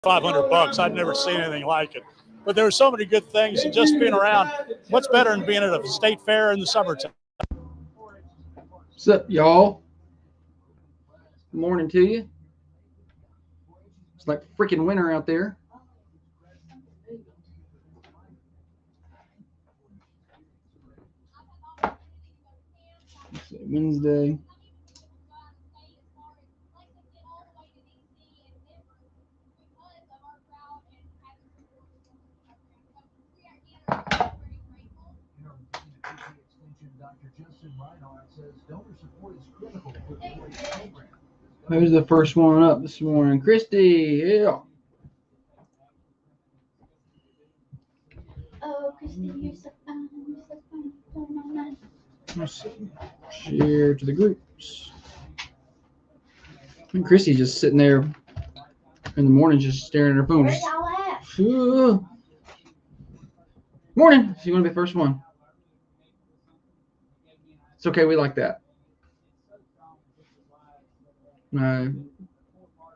$500. I'd never seen anything like it. But there were so many good things, and just being around. What's better than being at a state fair in the summertime? What's up, y'all? Good morning to you. It's like freaking winter out there. It's Wednesday. Who's the first one up this morning? Christy, yeah. Oh, Christy, you're so fun. You're so fun. Let's see. Share to the groups. And Christy's just sitting there in the morning, just staring at her phone. Where y'all at? Morning. So you want to be the first one? It's okay. We like that.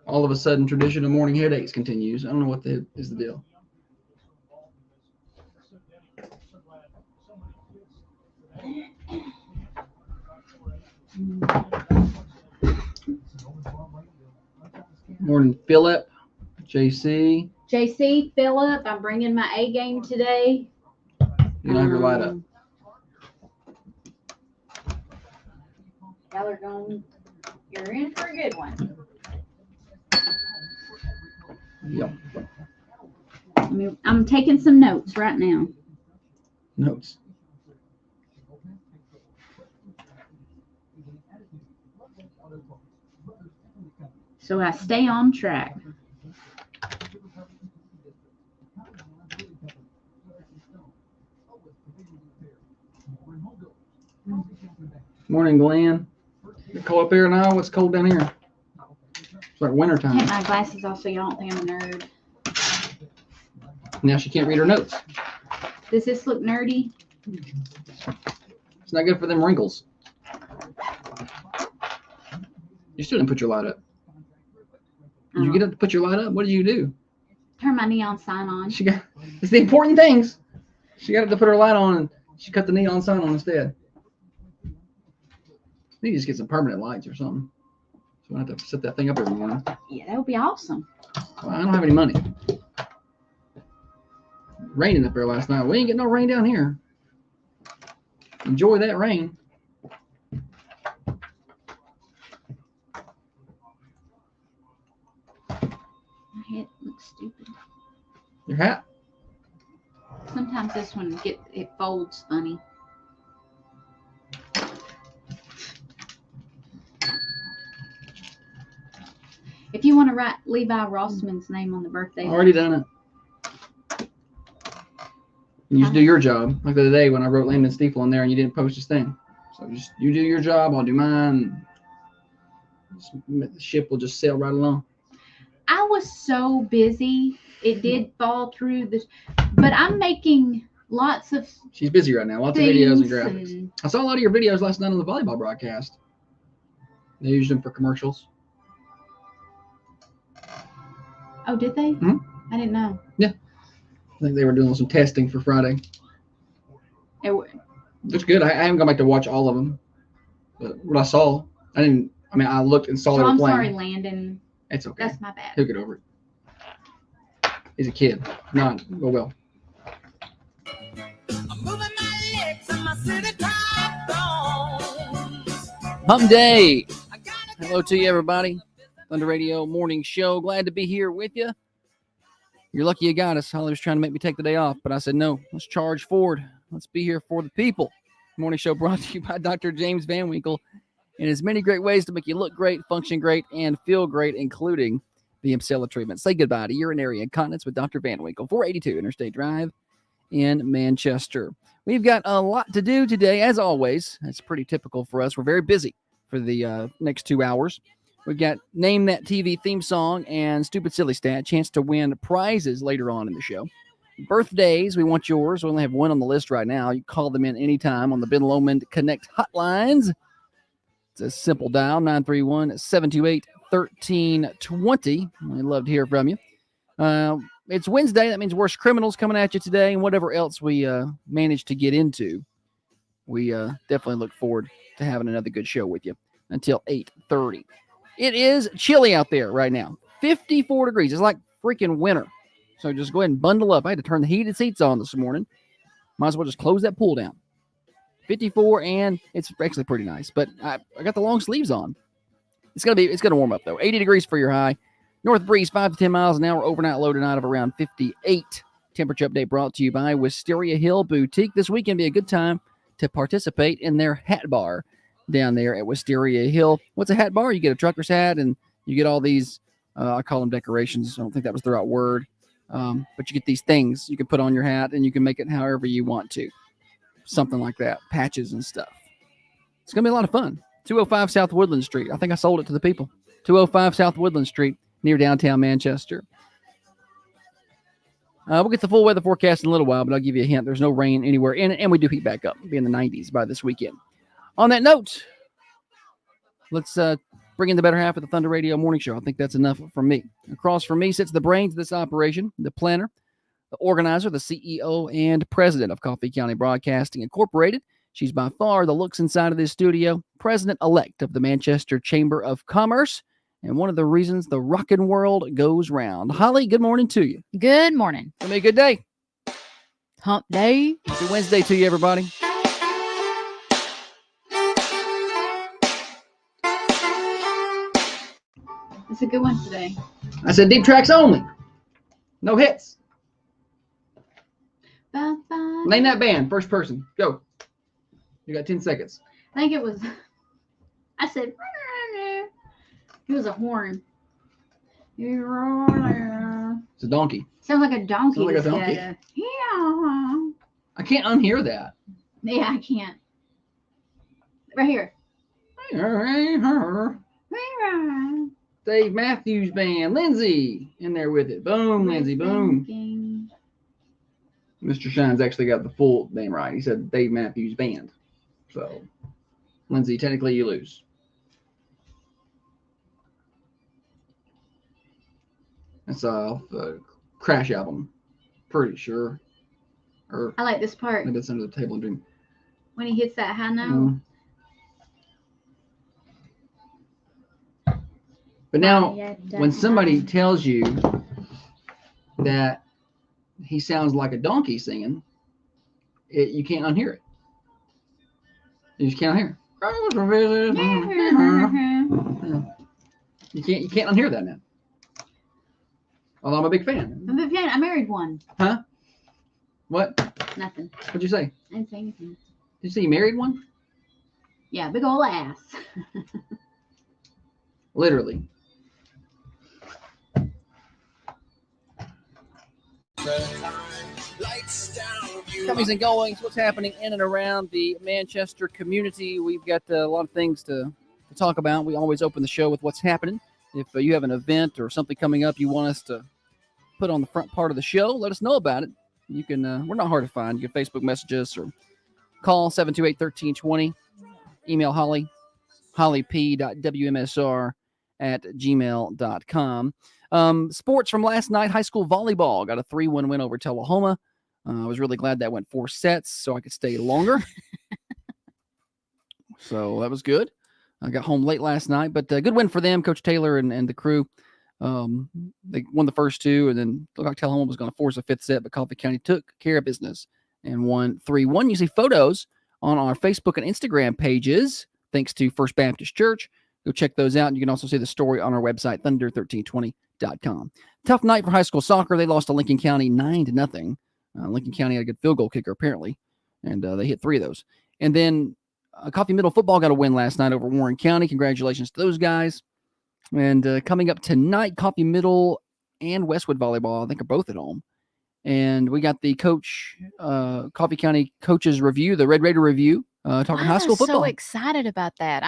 All of a sudden, traditional morning headaches continues. I don't know what is the deal. Morning, Philip, JC. JC, Philip, I'm bringing my A game today. You don't have your light up. Y'all are going. You're in for a good one. Yep. I'm taking some notes right now. Notes. So I stay on track. Morning, Glenn. It's cold up here now. What's cold down here? It's like winter time. Take my glasses off so y'all don't think I'm a nerd. Now she can't read her notes. Does this look nerdy? It's not good for them wrinkles. You still didn't put your light up. Did you get up to put your light up? What did you do? Turn my neon sign on. It's the important things. She got to put her light on and she cut the neon sign on instead. You just get some permanent lights or something. So I have to set that thing up every morning. Yeah, that would be awesome. Well, I don't have any money. Raining up there last night. We ain't getting no rain down here. Enjoy that rain. My head looks stupid. Your hat? Sometimes this one it folds funny. If you want to write Levi Rossman's name on the birthday, Already done it. You just do your job. Like the other day when I wrote Landon Stiefel on there and you didn't post his thing. So just you do your job, I'll do mine. The ship will just sail right along. I was so busy. It did fall through but I'm making lots of. She's busy right now. Lots of videos and things graphics. I saw a lot of your videos last night on the volleyball broadcast. They used them for commercials. Oh, did they? Mm-hmm. I didn't know. Yeah. I think they were doing some testing for Friday. It's good. I haven't gone back to watch all of them. But what I saw, I looked and saw they were I'm playing. sorry, Landon. It's okay. That's my bad. He'll get over it. He's a kid. Not go well. I'm moving my legs and my city Hump Day. Hello to you, everybody. Thunder Radio Morning Show. Glad to be here with you. You're lucky you got us. Holly was trying to make me take the day off, but I said, no, let's charge forward. Let's be here for the people. Morning Show brought to you by Dr. James Van Winkle. And as many great ways to make you look great, function great, and feel great, including the Emsella treatment. Say goodbye to urinary incontinence with Dr. Van Winkle, 482 Interstate Drive in Manchester. We've got a lot to do today, as always. That's pretty typical for us. We're very busy for the next 2 hours. We've got Name That TV theme song and Stupid Silly Stat, chance to win prizes later on in the show. Birthdays, we want yours. We only have one on the list right now. You call them in anytime on the Ben Lomond Connect hotlines. It's a simple dial, 931-728-1320. We'd love to hear from you. It's Wednesday. That means Worst Criminals coming at you today, and whatever else we manage to get into. We definitely look forward to having another good show with you until 8:30. It is chilly out there right now. 54 degrees. It's like freaking winter. So just go ahead and bundle up. I had to turn the heated seats on this morning. Might as well just close that pool down. 54, and it's actually pretty nice. But I got the long sleeves on. It's gonna warm up though. 80 degrees for your high. North breeze 5 to 10 miles an hour. Overnight low tonight of around 58. Temperature update brought to you by Wisteria Hill Boutique. This weekend be a good time to participate in their hat bar down there at Wisteria Hill. What's a hat bar? You get a trucker's hat, and you get all these, I call them decorations. I don't think that was the right word. But you get these things you can put on your hat, and you can make it however you want to. Something like that. Patches and stuff. It's going to be a lot of fun. 205 South Woodland Street. I think I sold it to the people. 205 South Woodland Street near downtown Manchester. We'll get the full weather forecast in a little while, but I'll give you a hint. There's no rain anywhere in it, and we do heat back up. It'll be in the 90s by this weekend. On that note, let's bring in the better half of the Thunder Radio Morning Show. I think that's enough from me. Across from me sits the brains of this operation, the planner, the organizer, the CEO, and president of Coffee County Broadcasting Incorporated. She's by far the looks inside of this studio, president-elect of the Manchester Chamber of Commerce, and one of the reasons the rockin' world goes round. Holly, good morning to you. Good morning. It's going to be a good day. Hump day. Happy Wednesday to you, everybody. It's a good one today. I said deep tracks only. No hits. Ba, ba. Name that band. First person. Go. You got 10 seconds. I think it was. I said. It was a horn. It's a donkey. Sounds like a donkey. Sounds like a donkey. Yeah. I can't unhear that. Yeah, I can't. Right here. Dave Matthews Band. Lindsay in there with it. Boom, Lindsay. Boom. Thinking. Mr. Shine's actually got the full name right. He said Dave Matthews Band. So, Lindsay, technically you lose. That's off the Crash album. Pretty sure. Or I like this part. maybe it's Under the Table and Dream. When he hits that high note. But now, when somebody tells you that he sounds like a donkey singing, you can't unhear it. You just can't hear it. You can't unhear that now. Although I'm a big fan. I'm a big fan. I married one. Huh? What? Nothing. What'd you say? I didn't say anything. Did you say you married one? Yeah, big old ass. Literally. Comings and goings, what's happening in and around the Manchester community. We've got a lot of things to talk about. We always open the show with what's happening. If you have an event or something coming up you want us to put on the front part of the show, let us know about it. You can, we're not hard to find. You can Facebook message us or call 728-1320. Email Holly, hollyp.wmsr@gmail.com. Sports from last night, high school volleyball got a 3-1 win over Tullahoma. I was really glad that went 4 sets so I could stay longer. So that was good. I got home late last night, but good win for them, Coach Taylor and the crew. They won the first 2, and then looked like Tullahoma was going to force a 5th set, but Coffee County took care of business and won 3-1. You see photos on our Facebook and Instagram pages, thanks to First Baptist Church. Go check those out. And you can also see the story on our website, thunder1320.com. Tough night for high school soccer. They lost to Lincoln County 9-0. Lincoln County had a good field goal kicker, apparently, and they hit 3 of those. And then Coffee Middle football got a win last night over Warren County. Congratulations to those guys. And coming up tonight, Coffee Middle and Westwood volleyball, I think, are both at home. And we got the Coffee County coaches review, the Red Raider review, talking high school football. I'm so excited about that.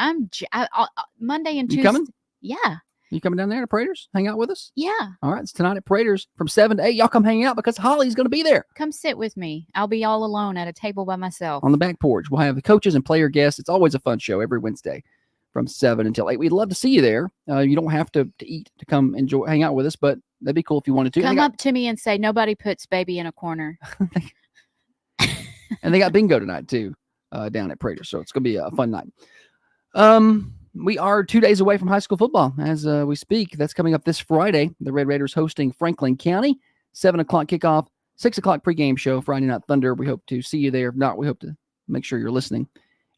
Monday and Tuesday. You coming? Yeah. You coming down there to Praters? Hang out with us? Yeah. All right. It's tonight at Praters from 7 to 8. Y'all come hang out because Holly's going to be there. Come sit with me. I'll be all alone at a table by myself. On the back porch. We'll have the coaches and player guests. It's always a fun show every Wednesday from 7 until 8. We'd love to see you there. You don't have to eat to come hang out with us, but that'd be cool if you wanted to. Come up to me and say, nobody puts baby in a corner. And they got bingo tonight too, down at Prater. So it's going to be a fun night. We are 2 days away from high school football as we speak. That's coming up this Friday. The Red Raiders hosting Franklin County, 7 o'clock kickoff, 6 o'clock pregame show, Friday Night Thunder. We hope to see you there. If not, we hope to make sure you're listening.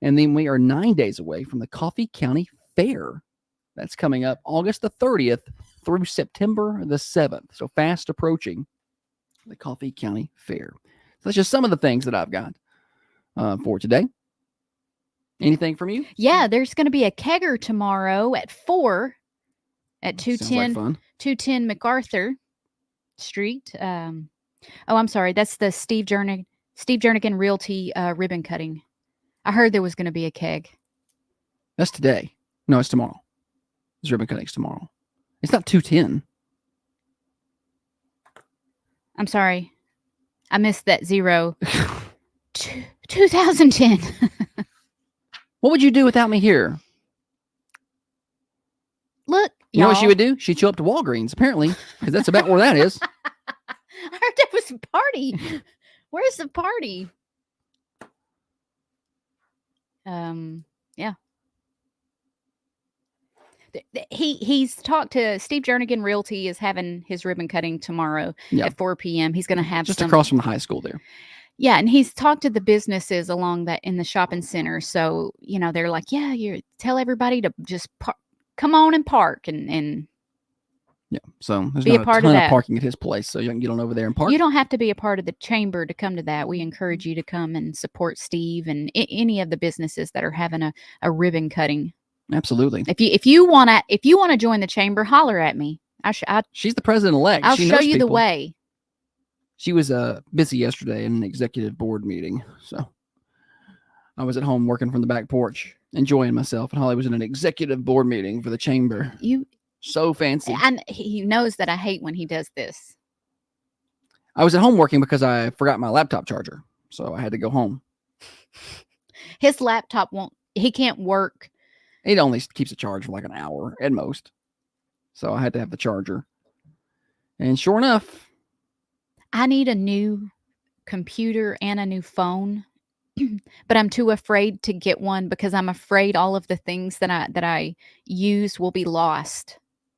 And then we are 9 days away from the Coffee County Fair. That's coming up August the 30th through September the 7th. So fast approaching the Coffee County Fair. So that's just some of the things that I've got for today. Anything from you? Yeah, there's going to be a kegger tomorrow at 4 at 210 MacArthur Street. I'm sorry. That's the Steve Jernigan Realty ribbon cutting. I heard there was going to be a keg. That's today. No, it's tomorrow. This ribbon cutting's tomorrow. It's not 210. I'm sorry. I missed that 0. 2010. What would you do without me here? Look, you know what she would do? She'd show up to Walgreens, apparently, because that's about where that is. I heard there was a party. Where's the party? Yeah. He's talked to Steve Jernigan Realty is having his ribbon cutting tomorrow at 4 p.m. He's going to have just across from the high school there. Yeah, and he's talked to the businesses along that in the shopping center. So, they're like, yeah, you tell everybody to just come on and park and yeah. So there's be not a part ton of that. Parking at his place, so you can get on over there and park. You don't have to be a part of the chamber to come to that. We encourage you to come and support Steve and any of the businesses that are having a ribbon cutting. Absolutely. If you want to join the chamber, holler at me. She's the president-elect. I'll show you the way. She was busy yesterday in an executive board meeting, so I was at home working from the back porch, enjoying myself, and Holly was in an executive board meeting for the chamber. So fancy. And he knows that I hate when he does this. I was at home working because I forgot my laptop charger, so I had to go home. His laptop he can't work. It only keeps a charge for like an hour at most, so I had to have the charger. And sure enough, I need a new computer and a new phone, but I'm too afraid to get one because I'm afraid all of the things that I use will be lost.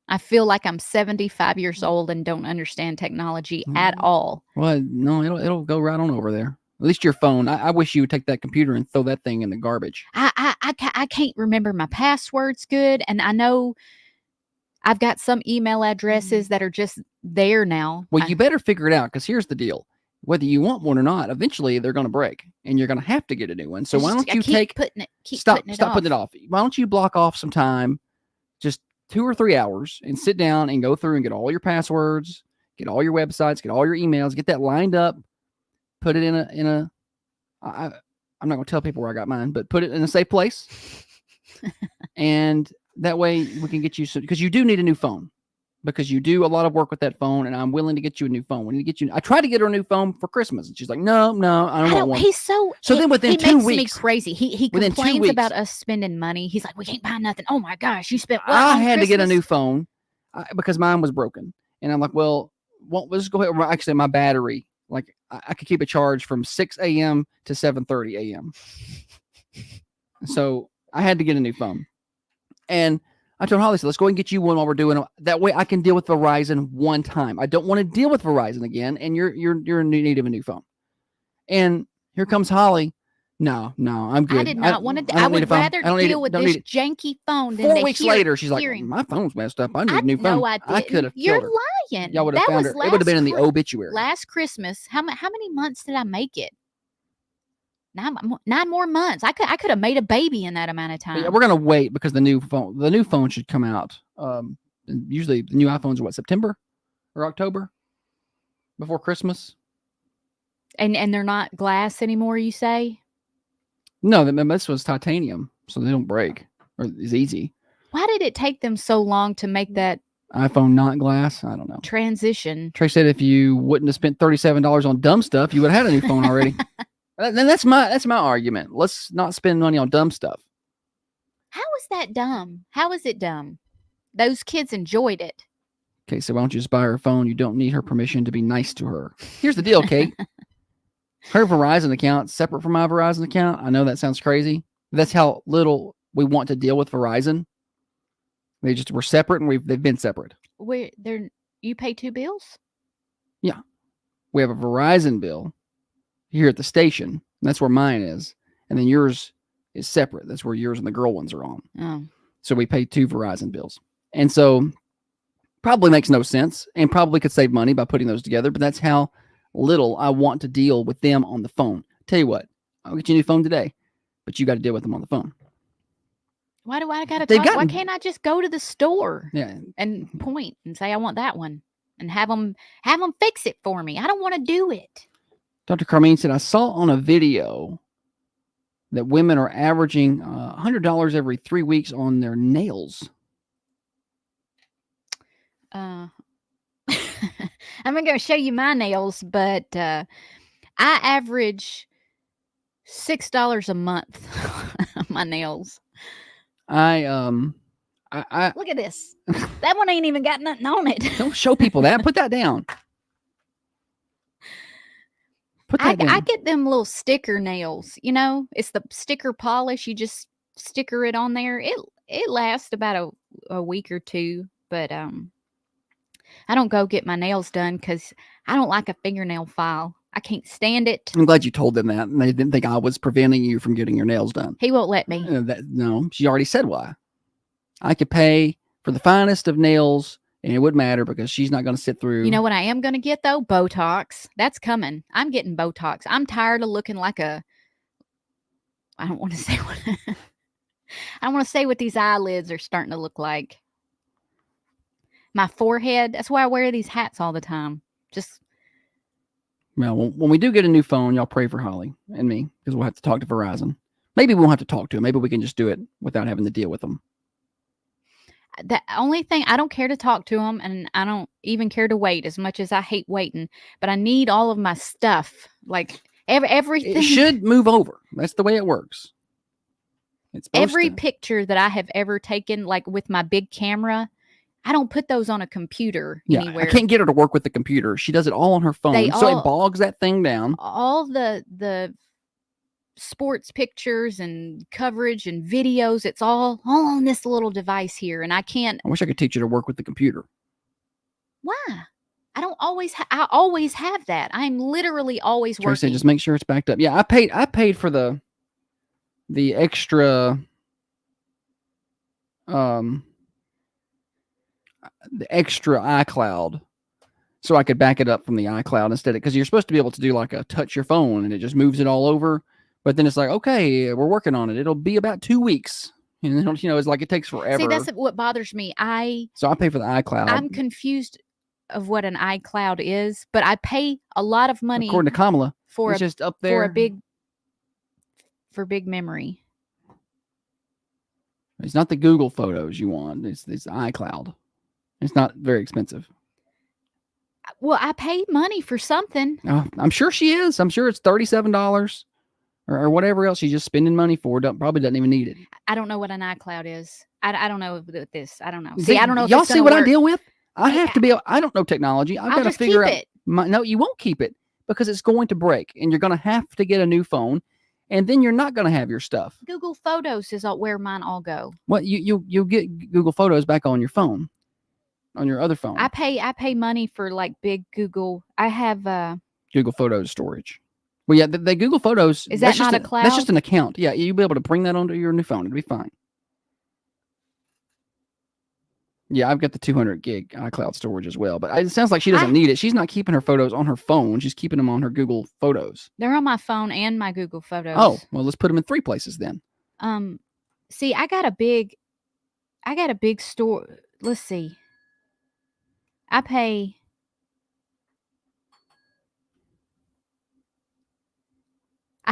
I feel like I'm 75 years old and don't understand technology at all. Well, no, it'll go right on over there. At least your phone. I wish you would take that computer and throw that thing in the garbage. I can't remember my passwords good, and I know I've got some email addresses that are just there now. Well, you better figure it out because here's the deal. Whether you want one or not, eventually they're going to break and you're going to have to get a new one. So why don't you stop putting it off. Why don't you block off some time, just 2 or 3 hours, and sit down and go through and get all your passwords, get all your websites, get all your emails, get that lined up, put it I'm not going to tell people where I got mine, but put it in a safe place. And that way we can get you because you do need a new phone because you do a lot of work with that phone, and I'm willing to get you a new phone. We need to get you. I tried to get her a new phone for Christmas, and she's like, "No, I don't want one." He's so then within 2 weeks, he makes me crazy. He complains about us spending money. He's like, "We can't buy nothing." Oh my gosh, you spent. I had to get a new phone because mine was broken, and I'm like, "Well, let's go ahead." Actually, my battery, like, I could keep it charged from 6 a.m. to 7:30 a.m. So I had to get a new phone. And I told Holly, so let's go ahead and get you one while we're doing it. That way I can deal with Verizon one time. I don't want to deal with Verizon again. And you're in need of a new phone. And here comes Holly. No, I'm good. I did not want to. I would rather deal with this janky phone than 4 weeks later. She's like, my phone's messed up. I need a new phone. No, I could have. You're lying. Y'all would have found her. It would have been in the obituary. Last Christmas. How many months did I make it? 9 more months. I could have made a baby in that amount of time. Yeah, we're gonna wait because the new phone should come out. Usually the new iPhones are September or October before Christmas. And they're not glass anymore, you say? No, this was titanium, so they don't break or it's easy. Why did it take them so long to make that iPhone not glass? I don't know. Transition. Trey said if you wouldn't have spent $37 on dumb stuff, you would have had a new phone already. Then that's my argument. Let's not spend money on dumb stuff. How is that dumb? How is it dumb? Those kids enjoyed it. Okay, so why don't you just buy her a phone? You don't need her permission to be nice to her. Here's the deal, Kate. Her Verizon account separate from my Verizon account. I know that sounds crazy. That's how little we want to deal with Verizon. We're separate, and they've been separate. You pay 2 bills? Yeah, we have a Verizon bill here at the station. That's where mine is, and then yours is separate. That's where yours and the girl ones are on. Oh. So we pay 2 Verizon bills, and so probably makes no sense, and probably could save money by putting those together. But that's how little I want to deal with them on the phone. Tell you what, I'll get you a new phone today, but you got to deal with them on the phone. Why do I got to talk? Why can't I just go to the store and point and say I want that one and have them fix it for me? I don't want to do it. Dr. Carmine said, I saw on a video that women are averaging $100 every 3 weeks on their nails. I'm not going to show you my nails, but I average $6 a month on my nails. I look at this. That one ain't even got nothing on it. Don't show people that. Put that down. I get them little sticker nails. You know, it's the sticker polish. You just sticker it on there. It lasts about a week or two, but I don't go get my nails done because I don't like a fingernail file. I can't stand it. I'm glad you told them that, and they didn't think I was preventing you from getting your nails done. He won't let me. No, she already said why. I could pay for the finest of nails, and it wouldn't matter because she's not going to sit through. You know what I am going to get, though? Botox. That's coming. I'm getting Botox. I'm tired of looking like I don't want to say what I don't want to say what these eyelids are starting to look like. My forehead. That's why I wear these hats all the time. Well, when we do get a new phone, y'all pray for Holly and me because we'll have to talk to Verizon. Maybe we won't have to talk to them. Maybe we can just do it without having to deal with them. The only thing, I don't care to talk to them, and I don't even care to wait as much as I hate waiting, but I need all of my stuff. Like everything. It should move over. That's the way it works. Every picture that I have ever taken, like with my big camera, I don't put those on a computer anywhere. I can't get her to work with the computer. She does it all on her phone. It bogs that thing down. All the sports pictures and coverage and videos, it's all on this little device here, and I can't. I wish I could teach you to work with the computer. Why? I don't always. I always have that. I'm literally always working. Said, just make sure it's backed up. Yeah, I paid for the extra iCloud so I could back it up from the iCloud instead, because you're supposed to be able to do like a touch your phone and it just moves it all over. But then it's like, okay, we're working on it. It'll be about 2 weeks. And then, it's like it takes forever. See, that's what bothers me. So I pay for the iCloud. I'm confused of what an iCloud is, but I pay a lot of money. According to Kamala, for it's just up there for big memory. It's not the Google Photos you want. It's iCloud. It's not very expensive. Well, I paid money for something. I'm sure she is. I'm sure it's $37 or whatever else she's just spending money for. Probably doesn't even need it. I don't know what an iCloud is. I don't know this. I don't know. See, I don't know. Y'all see what I deal with? I don't know technology. I've got to figure out. No, you won't keep it because it's going to break and you're going to have to get a new phone. And then you're not going to have your stuff. Google Photos is where mine all go. Well, you'll get Google Photos back on your phone, on your other phone. I pay money for like big Google. I have Google Photos storage. Well, yeah, the Google Photos. Is that not a cloud? That's just an account. Yeah, you'll be able to bring that onto your new phone. It'll be fine. Yeah, I've got the 200 gig iCloud storage as well, but it sounds like she doesn't need it. She's not keeping her photos on her phone. She's keeping them on her Google Photos. They're on my phone and my Google Photos. Oh, well, let's put them in 3 places then. See, I got a big store. Let's see. I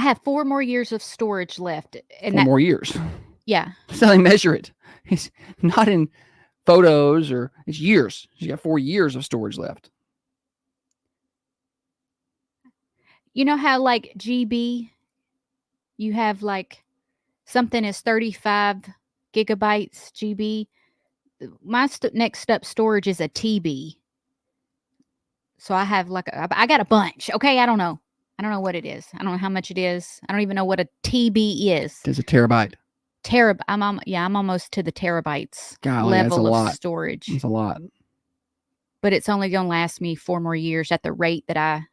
have 4 more years of storage left. And 4 more years. Yeah. That's how they measure it. It's not in photos or it's years. She's got 4 years of storage left. You know how like GB, you have like something is 35 gigabytes, GB. My next up storage is a TB. So I have I got a bunch. Okay, I don't know what it is. I don't know how much it is. I don't even know what a TB is. It's a terabyte. I'm almost to the terabytes Golly, that's a level of lot. storage. It's a lot. But it's only going to last me 4 more years at the rate that I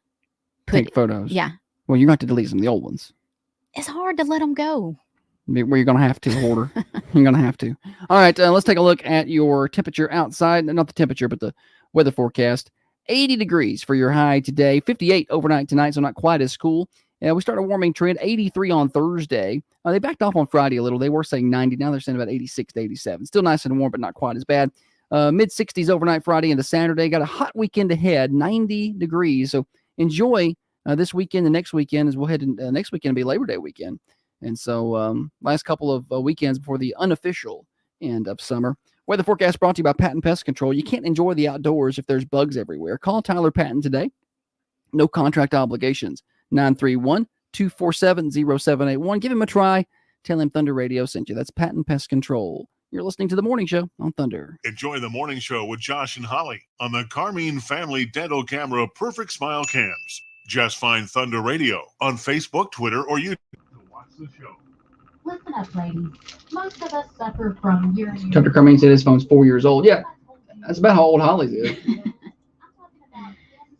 Take photos. Yeah. Well, you're going to have to delete some of the old ones. It's hard to let them go. Where you're going to have to, hoarder. You're going to have to. All right, let's take a look at your temperature outside. Not the temperature, but the weather forecast. 80 degrees for your high today. 58 overnight tonight, so not quite as cool. We start a warming trend. 83 on Thursday. They backed off on Friday a little. They were saying 90. Now they're saying about 86 to 87. Still nice and warm, but not quite as bad. Mid-60s overnight Friday into Saturday. Got a hot weekend ahead. 90 degrees. So enjoy this weekend and next weekend, as we'll head in, next weekend will be Labor Day weekend. And so last couple of weekends before the unofficial end of summer. Weather forecast brought to you by Patton Pest Control. You can't enjoy the outdoors if there's bugs everywhere. Call Tyler Patton today. No contract obligations. 931-247-0781. Give him a try. Tell him Thunder Radio sent you. That's Patton Pest Control. You're listening to The Morning Show on Thunder. Enjoy The Morning Show with Josh and Holly on the Carmine Family Dental Camera Perfect Smile Cams. Just find Thunder Radio on Facebook, Twitter, or YouTube to watch the show. Listen up, ladies. Most of us suffer from urinary. Dr. Carmine said his phone's 4 years old. Yeah, that's about how old Holly's is.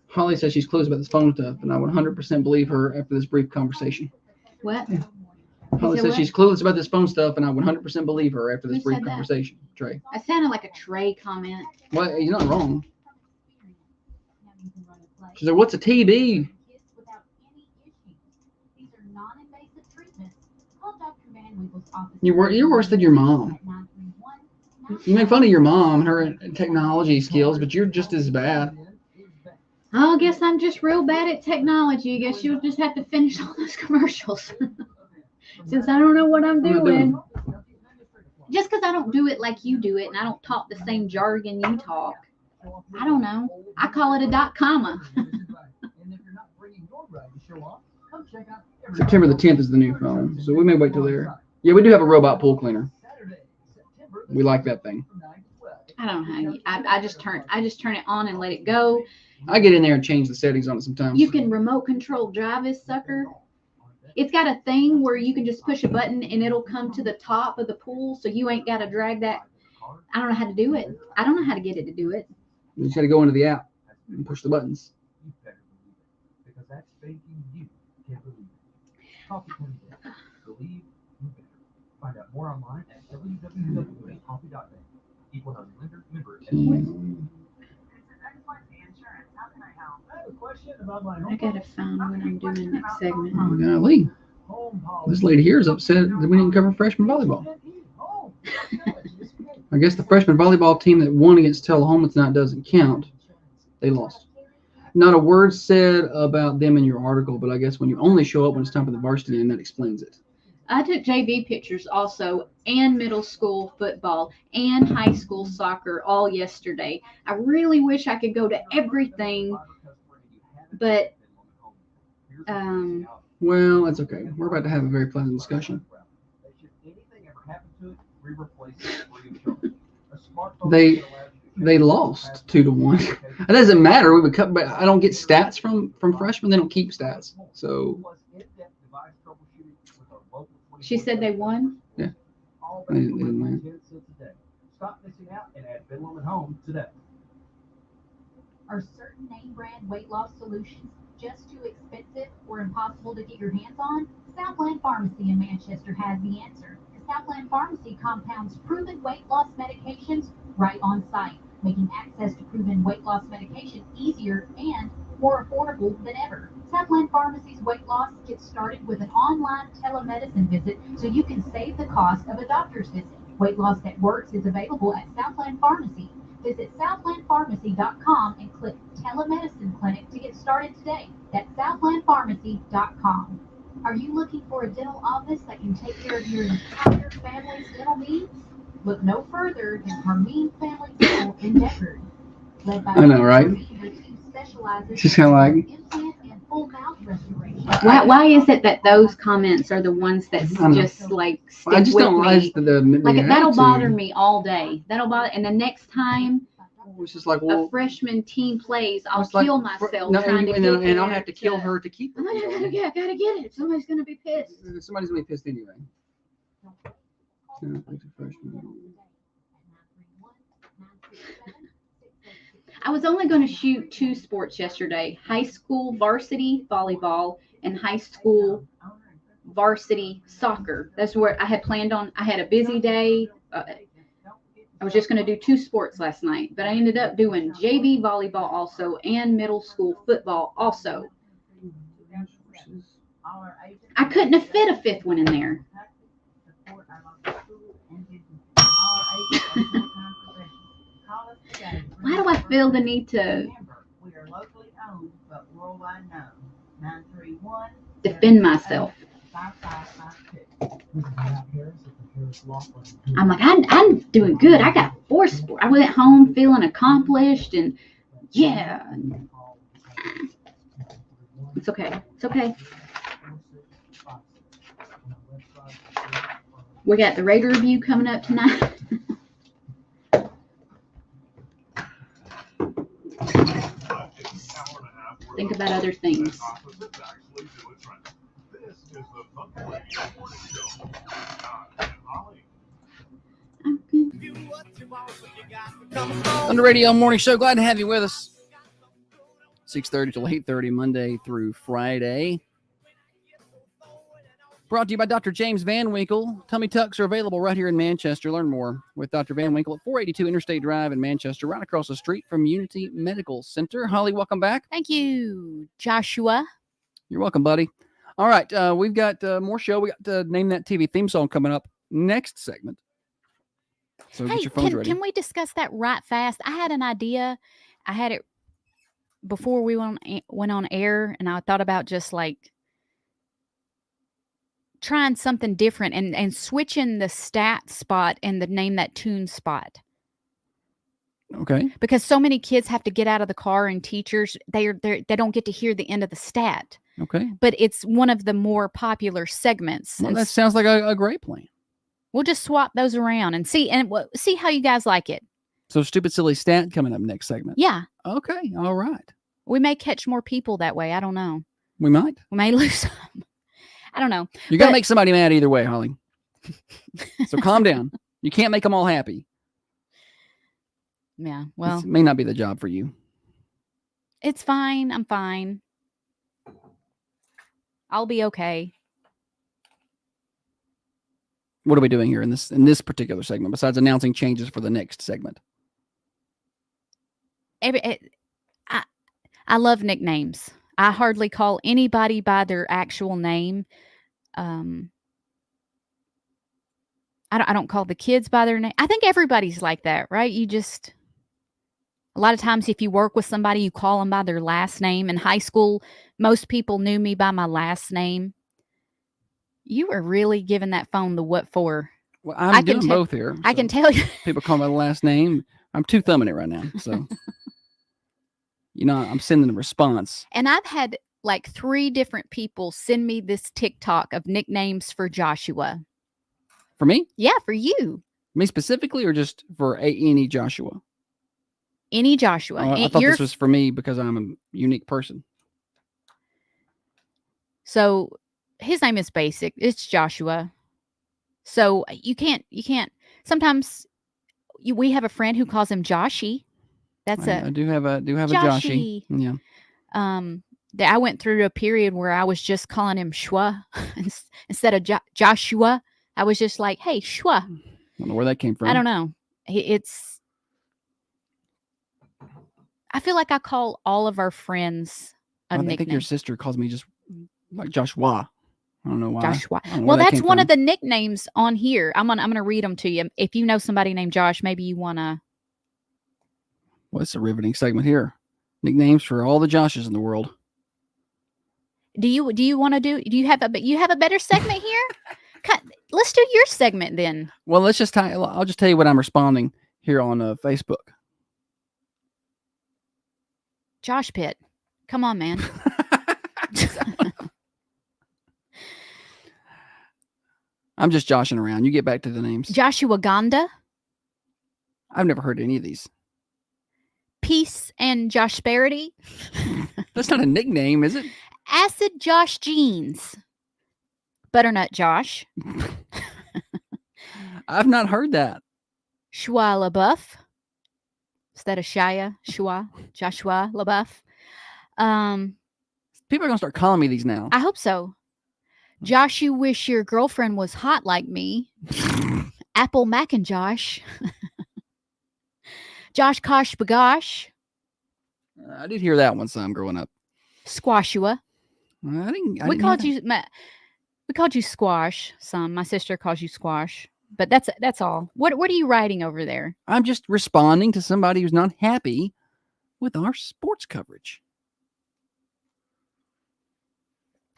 Holly says she's clueless about this phone stuff, and I would 100% believe her after this brief conversation. What? Yeah. Holly says she's clueless about this phone stuff, and I would 100% believe her after this brief conversation. Trey. That sounded like a Trey comment. Well, you're not wrong. She said, "What's a TB?" You're worse than your mom. You make fun of your mom and her technology skills, but you're just as bad. I guess I'm just real bad at technology. I guess you'll just have to finish all those commercials. Since I don't know what I'm doing. Just because I don't do it like you do it and I don't talk the same jargon you talk. I don't know. I call it a dot comma. September the 10th is the new phone, so we may wait till there. Yeah, we do have a robot pool cleaner. We like that thing. I don't know. I just turn it on and let it go. I get in there and change the settings on it sometimes. You can remote control drive this sucker. It's got a thing where you can just push a button and it'll come to the top of the pool, so you ain't got to drag that. I don't know how to do it. I don't know how to get it to do it. You just got to go into the app and push the buttons. Find out more online at www.coffee.net. Equal housing lender, member. I gotta find what I'm doing next segment. Oh, golly. This lady here is upset that we didn't cover freshman volleyball. I guess the freshman volleyball team that won against Tullahoma tonight doesn't count. They lost. Not a word said about them in your article, but I guess when you only show up when it's time for the varsity, and that explains it. I took JV pictures also, and middle school football, and high school soccer all yesterday. I really wish I could go to everything, but well, that's okay. We're about to have a very pleasant discussion. They lost 2-1. It doesn't matter. We would cut, but I don't get stats from freshmen. They don't keep stats. So she said they won. Yeah, they didn't win. Stop missing out and add Bedlam at home today. Are certain name brand weight loss solutions just too expensive or impossible to get your hands on? Southland Pharmacy in Manchester has the answer. Southland Pharmacy compounds proven weight loss medications right on site, making access to proven weight loss medication easier and more affordable than ever. Southland Pharmacy's weight loss gets started with an online telemedicine visit so you can save the cost of a doctor's visit. Weight loss that works is available at Southland Pharmacy. Visit southlandpharmacy.com and click Telemedicine Clinic to get started today. That's southlandpharmacy.com. Are you looking for a dental office that can take care of your entire family's dental needs? Look no further than Carmine Family Dental in Deckard. Led by I know, right? Your team specializes She's kind of like, in implant and full full mouth restoration. Why is it that those comments are the ones that just like stick I just with don't me? like the Like that'll attitude. bother me all day. That'll bother, and the next time It's just like, a well, freshman team plays, I'll it's like, kill myself no, trying to and, get and there I'll have to kill her to keep I gotta get it. Somebody's gonna be pissed. Somebody's gonna be pissed anyway. I was only going to shoot 2 sports yesterday: high school varsity volleyball and high school varsity soccer. That's where I had planned on. I had a busy day. I was just going to do 2 sports last night, but I ended up doing JV volleyball also and middle school football also. I couldn't have fit a 5th one in there. Why do I feel the need to defend myself? I'm like, I'm doing good. I got 4 sports. I went home feeling accomplished and yeah. It's okay. It's okay. We got the Raider review coming up tonight. Think about other things. Thunder Radio Morning Show. Glad to have you with us. 6:30 till 8:30, Monday through Friday. Brought to you by Dr. James Van Winkle. Tummy tucks are available right here in Manchester. Learn more with Dr. Van Winkle at 482 Interstate Drive in Manchester, right across the street from Unity Medical Center. Holly, welcome back. Thank you, Joshua. You're welcome, buddy. All right, we've got more show. We got Name That TV theme song coming up next segment. So Hey, get your phones ready. can we discuss that right fast? I had an idea. I had it before we went on air, and I thought about just like trying something different and switching the stat spot and the Name That Tune spot. Okay. Because so many kids have to get out of the car, and teachers they don't get to hear the end of the stat. Okay. But it's one of the more popular segments. Well, And that sounds like a great plan. we'll just swap those around and see how you guys like it. So stupid, silly stat coming up next segment. Yeah, Okay. All right. we may catch more people that way. I don't know. We might. We may lose some. I don't know. You're going to But- make somebody mad either way, Holly. So calm down. You can't make them all happy. Yeah. Well, This may not be the job for you. it's fine. I'm fine. I'll be okay. What are we doing here in this particular segment besides announcing changes for the next segment? I love nicknames. I hardly call anybody by their actual name. I don't call the kids by their name. I think everybody's like that, right? A lot of times if you work with somebody, you call them by their last name. In high school, most people knew me by my last name. You were really giving that phone the what for. Well, I I'm can doing both here. I can tell you. People call my last name. I'm two thumbing it right now. So, I'm sending a response. And I've had like 3 different people send me this TikTok of nicknames for Joshua. For me? Yeah, for you. Me specifically, or just for any Joshua? Any Joshua. Oh, I thought this was for me because I'm a unique person. So his name is basic. It's Joshua. So you can't, sometimes we have a friend who calls him Joshy. That's I do have a Joshy. Yeah. I went through a period where I was just calling him Shwa instead of Joshua. I was just like, hey, Shwa. I don't know where that came from. I don't know. I feel like I call all of our friends a nickname. I think your sister calls me just like Joshua. I don't know why. Joshua. I don't know Well, where that that's came one from. of the nicknames on here. I'm gonna read them to you. If you know somebody named Josh, maybe you wanna. Well, it's a riveting segment here. Nicknames for all the Joshes in the world. Do you want to do? Do you have a better segment here? Let's do your segment then. Well, I'll just tell you what I'm responding here on Facebook. Josh Pitt, come on, man. I'm just joshing around. You get back to the names. Joshua Gonda, I've never heard any of these. Peace and Joshparity, That's not a nickname, is it? Acid Josh Jeans, Butternut Josh, I've not heard that. Shua LaBeouf. Is that a Shia? Shua? Joshua LaBeouf. People are going to start calling me these now. I hope so. Josh, you wish your girlfriend was hot like me. Apple Macintosh. Josh Kosh Bagosh. I did hear that one some growing up. Squashua. I didn't We hear called that. we called you Squash. Some. My sister calls you Squash. But that's all. What are you writing over there? I'm just responding to somebody who's not happy with our sports coverage.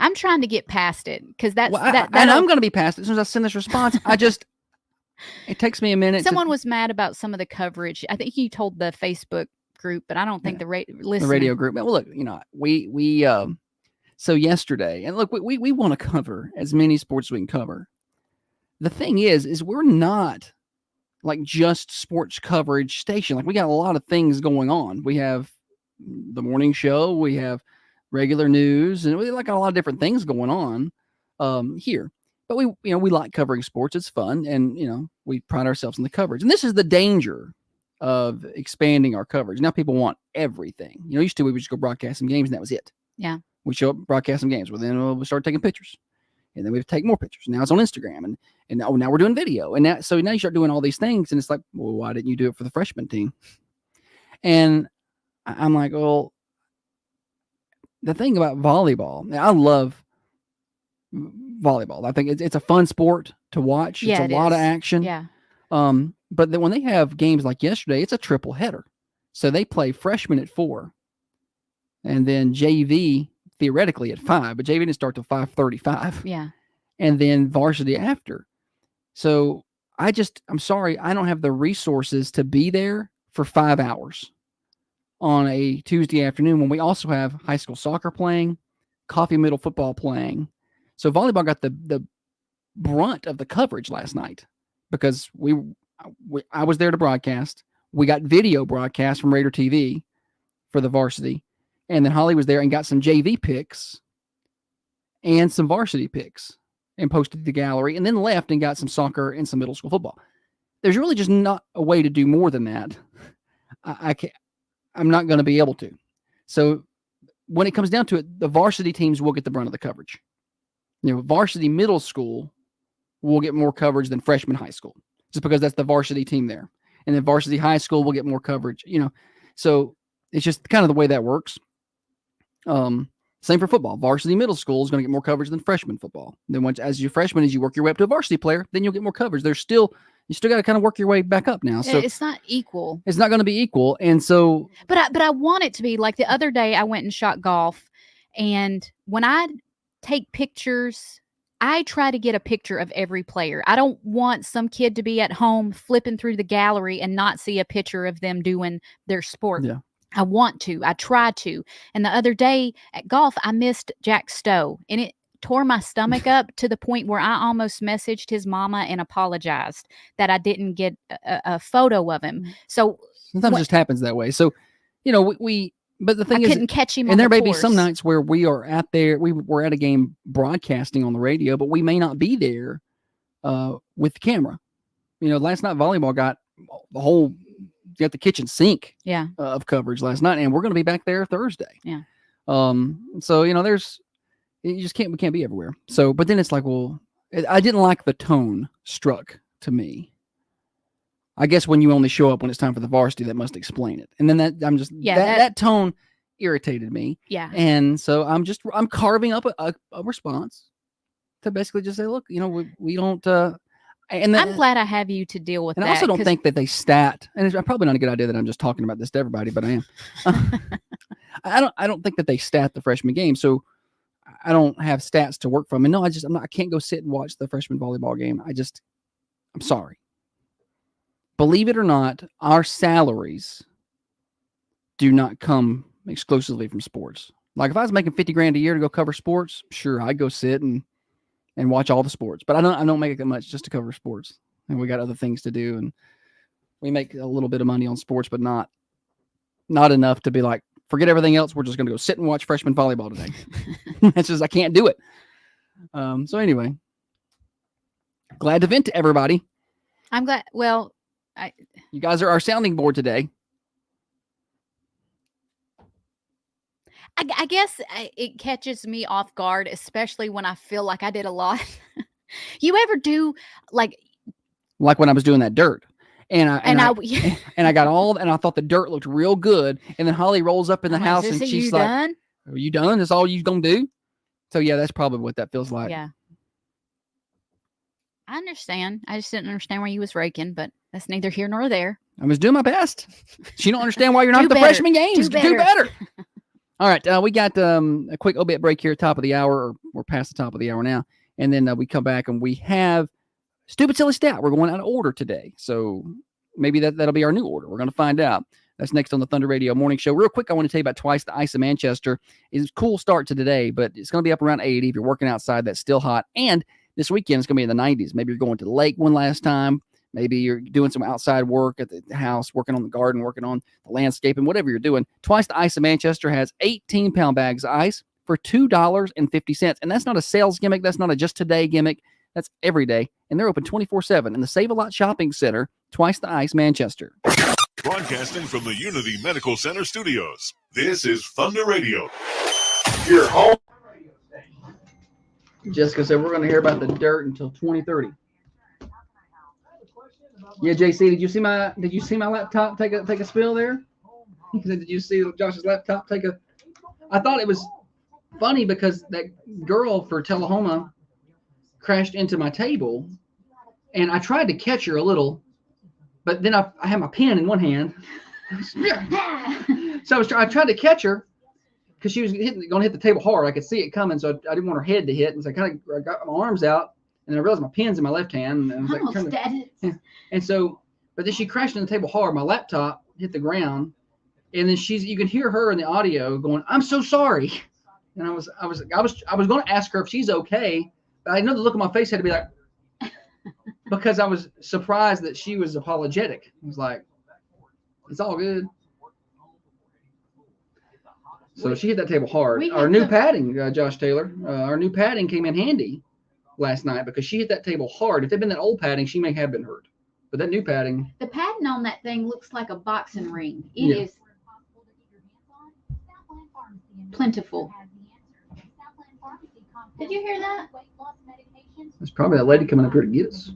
I'm trying to get past it because that's Well, that. And I'm going to be past it as soon as I send this response. It takes me a minute. Someone was mad about some of the coverage. I think he told the Facebook group, but I don't think the radio group. Well, look, we so yesterday, and look, we want to cover as many sports as we can cover. The thing is we're not like just sports coverage station. Like we got a lot of things going on. We have the morning show, we have regular news, and we like a lot of different things going on here. But we like covering sports. It's fun, and we pride ourselves in the coverage. And this is the danger of expanding our coverage. Now people want everything. Used to we would just go broadcast some games and that was it. Yeah. We show up, broadcast some games. Well, then we start taking pictures, and then we have to take more pictures. Now it's on Instagram, and now we're doing video, and now you start doing all these things, and it's like, well, why didn't you do it for the freshman team? And I'm like, well, the thing about volleyball, I love volleyball. I think it's a fun sport to watch. Yeah, it's a lot of action. Yeah. But then when they have games like yesterday, it's a triple header. So they play freshmen at 4, and then JV theoretically at 5, but JV didn't start till 5:35. Yeah. And then varsity after. So I'm sorry, I don't have the resources to be there for 5 hours on a Tuesday afternoon when we also have high school soccer playing, Coffee Middle football playing. So volleyball got the brunt of the coverage last night because I was there to broadcast. We got video broadcast from Raider TV for the varsity. And then Holly was there and got some JV picks and some varsity picks and posted to the gallery, and then left and got some soccer and some middle school football. There's really just not a way to do more than that. I'm not going to be able to. So when it comes down to it, the varsity teams will get the brunt of the coverage. Varsity middle school will get more coverage than freshman high school, just because that's the varsity team there. And then varsity high school will get more coverage, So it's just kind of the way that works. Same for football. Varsity middle school is going to get more coverage than freshman football. Then as you're freshman, as you work your way up to a varsity player, then you'll get more coverage. You still got to kind of work your way back up now. So it's not equal. It's not going to be equal. And so, but I want it to be. Like the other day, I went and shot golf, and when I take pictures, I try to get a picture of every player. I don't want some kid to be at home flipping through the gallery and not see a picture of them doing their sport. Yeah. I try to. And the other day at golf, I missed Jack Stowe, and it tore my stomach up to the point where I almost messaged his mama and apologized that I didn't get a photo of him. So sometimes it just happens that way. So, but the thing I is, couldn't catch him. And there may be course. some nights where we are we're at a game broadcasting on the radio, but we may not be there with the camera. Last night volleyball got the kitchen sink of coverage last night, and we're going to be back there Thursday. Yeah. So we can't be everywhere. So, but then it's like, well, I didn't like the tone struck to me. I guess when you only show up when it's time for the varsity, that must explain it. And then that tone irritated me. Yeah. And so I'm carving up a response to basically just say, look, we don't, and then, I'm glad I have you to deal with and that. I also don't think that they stat, and it's probably not a good idea that I'm just talking about this to everybody, but I am. I don't think that they stat the freshman game, so I don't have stats to work from. And no, I can't go sit and watch the freshman volleyball game. I'm sorry. Believe it or not, our salaries do not come exclusively from sports. Like if I was making 50 grand a year to go cover sports, sure, I'd go sit and watch all the sports. But I don't make it that much just to cover sports. And we got other things to do, and we make a little bit of money on sports, but not enough to be like, forget everything else. We're just going to go sit and watch freshman volleyball today. That's just, I can't do it. So anyway, glad to vent to everybody. I'm glad. Well, you guys are our sounding board today. I guess it catches me off guard, especially when I feel like I did a lot. You ever do like when I was doing that dirt, and I got and I thought the dirt looked real good, and then Holly rolls up in the house and she's like, done? "Are you done? That's all you gonna do?" So yeah, that's probably what that feels like. Yeah, I understand. I just didn't understand why you was raking, but that's neither here nor there. I was doing my best. She don't understand why you're not at the better. freshman games. Do Do better. All right, we got a quick obit break here at the top of the hour, or we're past the top of the hour now, and then we come back and we have Stupid Silly Stat. We're going out of order today, so maybe that'll be our new order. We're going to find out. That's next on the Thunder Radio Morning Show. Real quick, I want to tell you about Twice the Ice of Manchester. It's a cool start to today, but it's going to be up around 80. If you're working outside, that's still hot. And this weekend, it's going to be in the 90s. Maybe you're going to the lake one last time. Maybe you're doing some outside work at the house, working on the garden, working on the landscaping, whatever you're doing. Twice the Ice of Manchester has 18-pound bags of ice for $2.50. And that's not a sales gimmick. That's not a just today gimmick. That's every day. And they're open 24/7 in the Save a Lot Shopping Center, Twice the Ice, Manchester. Broadcasting from the Unity Medical Center studios, this is Thunder Radio. Your home. Jessica said we're going to hear about the dirt until 2030. Yeah, JC, did you see my laptop take a spill there? He said, did you see Josh's laptop take a? I thought it was funny because that girl for Tullahoma crashed into my table, and I tried to catch her a little, but then I had my pen in one hand. So I tried to catch her because she was going to hit the table hard. I could see it coming, so I didn't want her head to hit. And so I got my arms out, and I realized my pen's in my left hand. And I was and so, but then she crashed into the table hard. My laptop hit the ground, and then you can hear her in the audio going, "I'm so sorry." And I was going to ask her if she's okay, but I know the look on my face had to be like, because I was surprised that she was apologetic. I was like, "It's all good." So she hit that table hard. Our new padding, Josh Taylor, our new padding came in handy last night because she hit that table hard. If they'd been that old padding, she may have been hurt. But that new padding. The padding on that thing looks like a boxing ring. It is plentiful. Did you hear that? It's probably that lady coming up here to get us.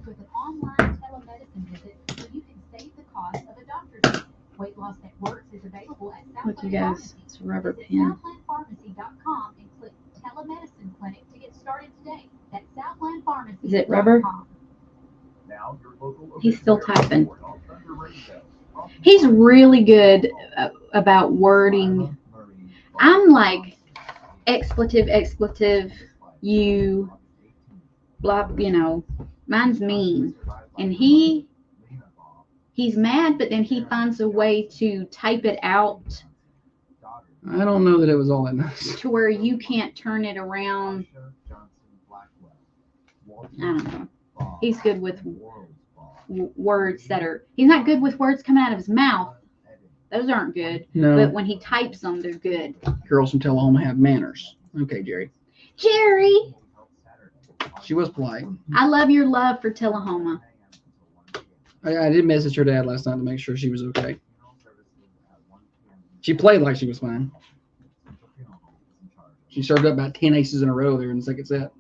With an online telemedicine visit so you can save the cost of a doctor's visit. Weight Loss That Works is available at Southland Look, you guys, Pharmacy. it's a rubber Visit pen. SouthlandPharmacy.com and click Telemedicine Clinic to get started today. That's SouthlandPharmacy.com. Is it rubber? Now your local He's still typing. He's really good about wording. I'm like expletive, you, blah, mine's mean. And he's mad, but then he finds a way to type it out. I don't know that it was all that nice. To where you can't turn it around. I don't know. He's good with words he's not good with words coming out of his mouth. Those aren't good. No. But when he types them, they're good. Girls from Tullahoma have manners. Okay, Jerry. Jerry! She was polite. I love your love for Tullahoma. I did message her dad last night to make sure she was okay. She played like she was fine. She served up about 10 aces in a row there in the second set.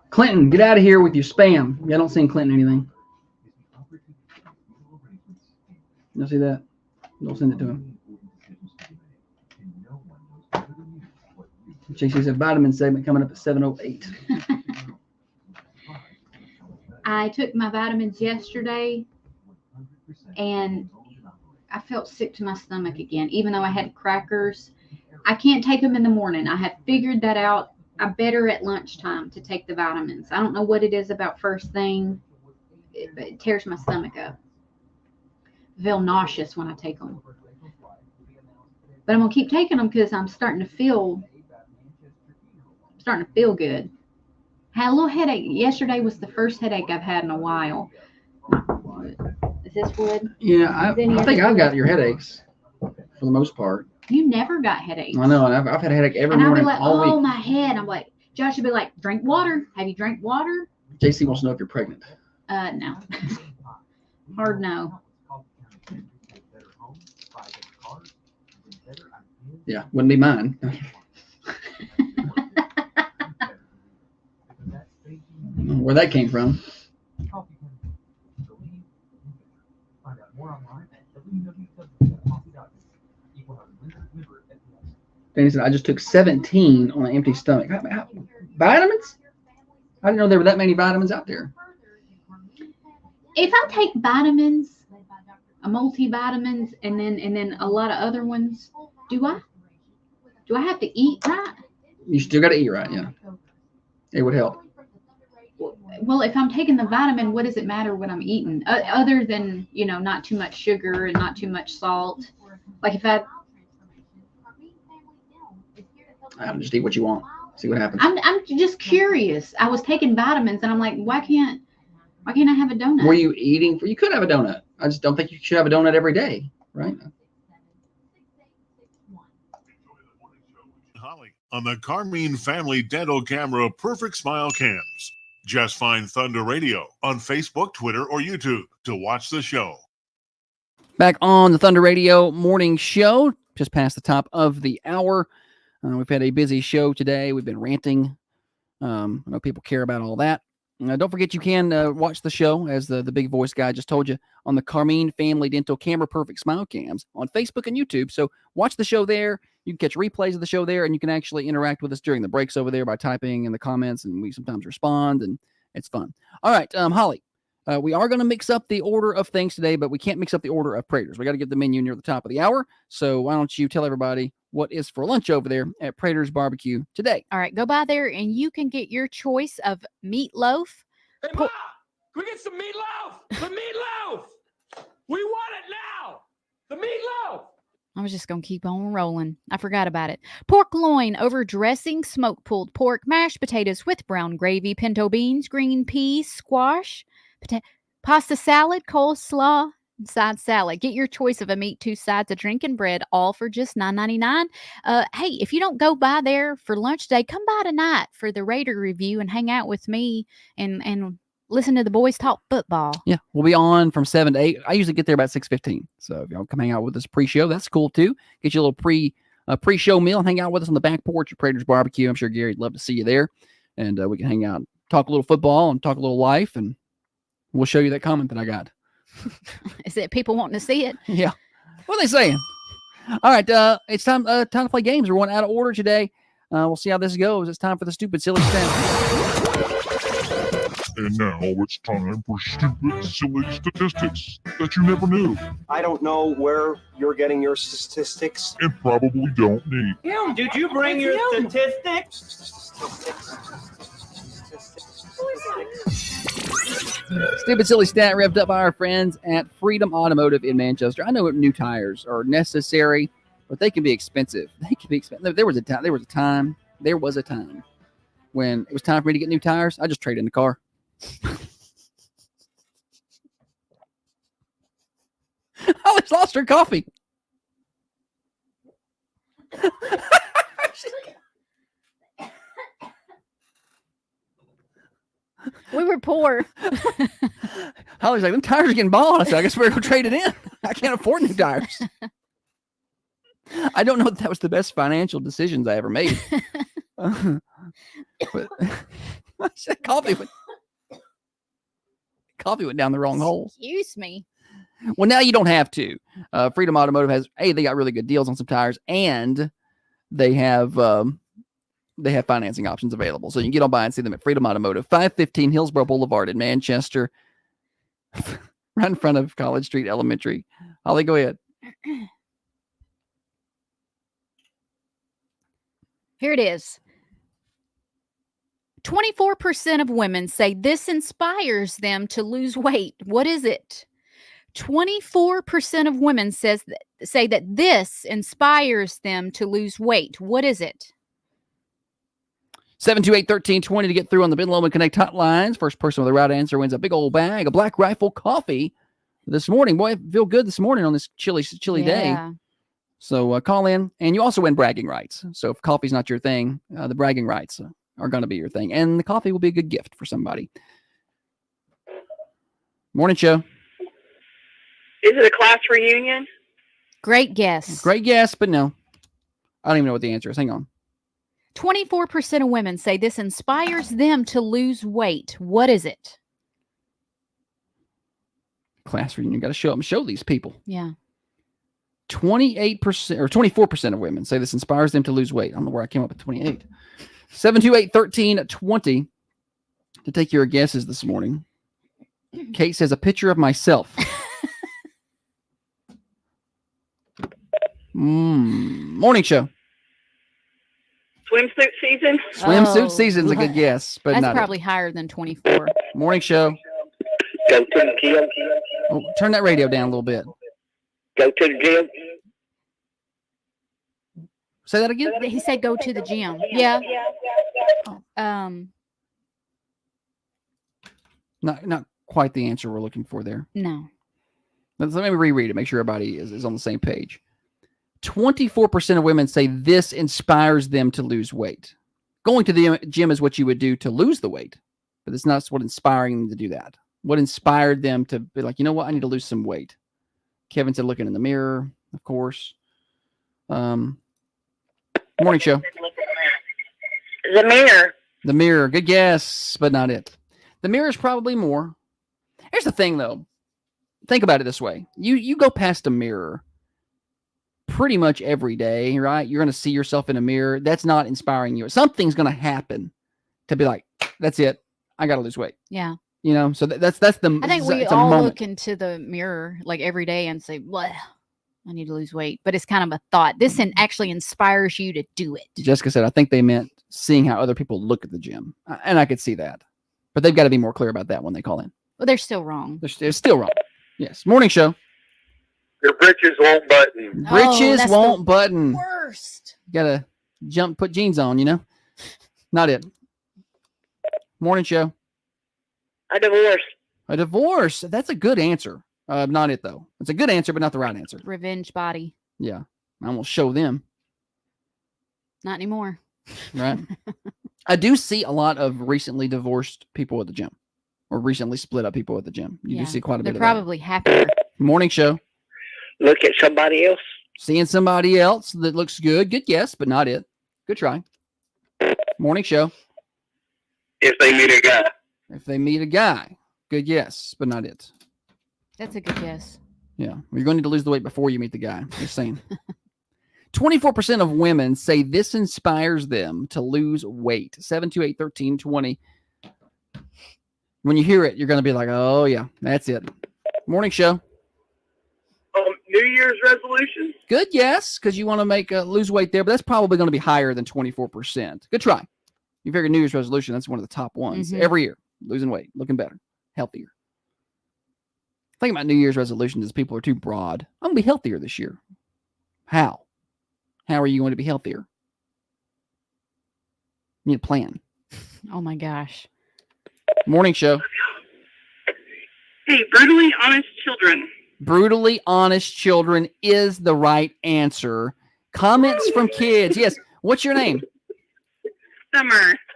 Clinton, get out of here with your spam. I don't send Clinton anything. You'll see that? Don't send it to him. JC said vitamin segment coming up at 7:08. I took my vitamins yesterday, and I felt sick to my stomach again, even though I had crackers. I can't take them in the morning. I have figured that out I'm better at lunchtime to take the vitamins. I don't know what it is about first thing. It tears my stomach up. I feel nauseous when I take them. But I'm going to keep taking them because I'm starting to feel good. Had a little headache. Yesterday was the first headache I've had in a while. Is this wood? Yeah, I think I've got your headaches for the most part. You never got headaches. I know, and I've had a headache every and I'll morning be like, all oh, week. my head. I'm like, Josh would be like, drink water. Have you drank water? JC wants to know if you're pregnant. No. Hard no. Yeah, wouldn't be mine. Where that came from. Danny said, I just took 17 on an empty stomach. Vitamins? I didn't know there were that many vitamins out there. If I take vitamins, a multivitamins, and then a lot of other ones, do I have to eat right? You still got to eat right, yeah. It would help. Well, if I'm taking the vitamin, what does it matter what I'm eating? Other than, not too much sugar and not too much salt. Like if I just eat what you want. See what happens. I'm just curious. I was taking vitamins and I'm like, why can't I have a donut? Were you eating? You could have a donut. I just don't think you should have a donut every day, right? Holly on the Carmine Family Dental Camera Perfect Smile Cams. Just find Thunder Radio on Facebook, Twitter, or YouTube to watch the show. Back on the Thunder Radio morning show, just past the top of the hour. We've had a busy show today. We've been ranting. I know people care about all that. Don't forget you can watch the show, as the big voice guy just told you, on the Carmine Family Dental Camera Perfect Smile Cams on Facebook and YouTube. So watch the show there. You can catch replays of the show there, and you can actually interact with us during the breaks over there by typing in the comments, and we sometimes respond, and it's fun. All right, Holly, we are going to mix up the order of things today, but we can't mix up the order of Prater's. We got to get the menu near the top of the hour. So why don't you tell everybody what is for lunch over there at Prater's Barbecue today? All right, go by there, and you can get your choice of meatloaf. Hey, Ma, can we get some meatloaf? The meatloaf! We want it now! The meatloaf! I was just going to keep on rolling. I forgot about it. Pork loin over dressing, smoked pulled pork, mashed potatoes with brown gravy, pinto beans, green peas, squash, pasta salad, coleslaw, and side salad. Get your choice of a meat, 2 sides of drink, and bread, all for just $9.99. Hey, if you don't go by there for lunch today, come by tonight for the Raider review and hang out with me and listen to the boys talk football. Yeah, we'll be on from 7 to 8. I usually get there about 6:15. So if y'all come hang out with us pre-show, that's cool too. Get you a little pre-show meal and hang out with us on the back porch at Prater's Barbecue. I'm sure Gary'd love to see you there. And we can hang out, talk a little football and talk a little life. And we'll show you that comment that I got. Is it people wanting to see it? Yeah. What are they saying? All right. It's time to play games. We're going out of order today. We'll see how this goes. It's time for the stupid, silly stats. And now it's time for stupid, silly statistics that you never knew I don't know where you're getting your statistics. and probably don't need. Him, did you bring your statistics? Stupid, silly stat revved up by our friends at Freedom Automotive in Manchester. I know new tires are necessary, but they can be expensive. There was a time when it was time for me to get new tires. I just traded in the car. Holly's lost her coffee. We were poor. Holly's like, them tires are getting bald. I said, I guess we're going to trade it in. I can't afford new tires. I don't know if that was the best financial decisions I ever made. But coffee went down the wrong hole. Excuse me. Well, now you don't have to. Freedom Automotive has, they got really good deals on some tires, and they have financing options available. So you can get on by and see them at Freedom Automotive, 515 Hillsborough Boulevard in Manchester, right in front of College Street Elementary. Holly, go ahead. Here it is. 24% of women say this inspires them to lose weight. What is it? 24% of women say that this inspires them to lose weight. What is it? 728-1320 to get through on the Ben Lomond Connect hotlines. First person with the right answer wins a big old bag of Black Rifle coffee this morning. Boy, I feel good this morning on this chilly day. So call in, and you also win bragging rights. So if coffee's not your thing, the bragging rights are going to be your thing. And the coffee will be a good gift for somebody. Morning show. Is it a class reunion? Great guess. Great guess, but no. I don't even know what the answer is. Hang on. 24% of women say this inspires them to lose weight. What is it? Class reunion. Got to show up and show these people. Yeah. 28% or 24% of women say this inspires them to lose weight. I don't know where I came up with 28. 728-1320 to take your guesses this morning. Kate says a picture of myself. Morning show. Swimsuit season? Swimsuit season's a good guess, but that's not probably higher than 24. Morning show. Go to the gym. Oh, turn that radio down a little bit. Go to the gym. Say that again? He said go to the gym. Yeah. Not quite the answer we're looking for there. No. Let me reread it. Make sure everybody is on the same page. 24% of women say this inspires them to lose weight. Going to the gym is what you would do to lose the weight, but it's not what inspiring them to do that. What inspired them to be like, you know what? I need to lose some weight. Kevin said looking in the mirror, of course. Morning show. The mirror. The mirror. Good guess, but not it. The mirror is probably more. Here's the thing, though. Think about it this way. You go past a mirror pretty much every day, right? You're going to see yourself in a mirror. That's not inspiring you. Something's going to happen to be like, that's it. I got to lose weight. Yeah. You know, so that's the. I think we all look into the mirror like every day and say, well, I need to lose weight. But it's kind of a thought. This actually inspires you to do it. Jessica said, I think they meant seeing how other people look at the gym. And I could see that. But they've got to be more clear about that when they call in. Well, they're still wrong. They're still wrong. Yes. Morning show. Your britches won't button. Britches won't button. Worst. You got to put jeans on, you know? Not it. Morning show. A divorce. A divorce. That's a good answer. Not it, though. It's a good answer, but not the right answer. Revenge body. Yeah. I won't show them. Not anymore. Right. I do see a lot of recently divorced people at the gym or recently split up people at the gym. You do see quite a bit of that. They're probably happier. Morning show. Look at somebody else. Seeing somebody else that looks good. Good guess, but not it. Good try. Morning show. If they meet a guy. If they meet a guy. Good guess, but not it. That's a good guess. Yeah. You're going to need to lose the weight before you meet the guy. Just saying. 24% of women say this inspires them to lose weight. 728-1320. When you hear it, you're going to be like, oh, yeah, that's it. Morning show. New Year's resolution? Good, yes, because you want to make lose weight there, but that's probably going to be higher than 24%. Good try. You figure New Year's resolution, that's one of the top ones. Mm-hmm. Every year, losing weight, looking better, healthier. Think about New Year's resolutions as people are too broad. I'm going to be healthier this year. How? How are you going to be healthier? You need a plan. Oh, my gosh. Morning show. Hey, brutally honest children. Brutally honest children is the right answer. Comments from kids. Yes. What's your name?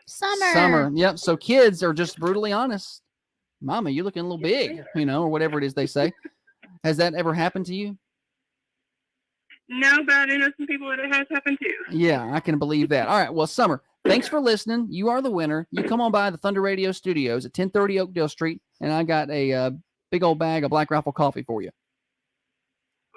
Summer. Yep. So kids are just brutally honest. Mama, you're looking a little big, or whatever it is they say. Has that ever happened to you? No, but I do know some people that it has happened to. Yeah, I can believe that. All right. Well, Summer, thanks for listening. You are the winner. You come on by the Thunder Radio Studios at 1030 Oakdale Street, and I got a big old bag of Black Rifle coffee for you.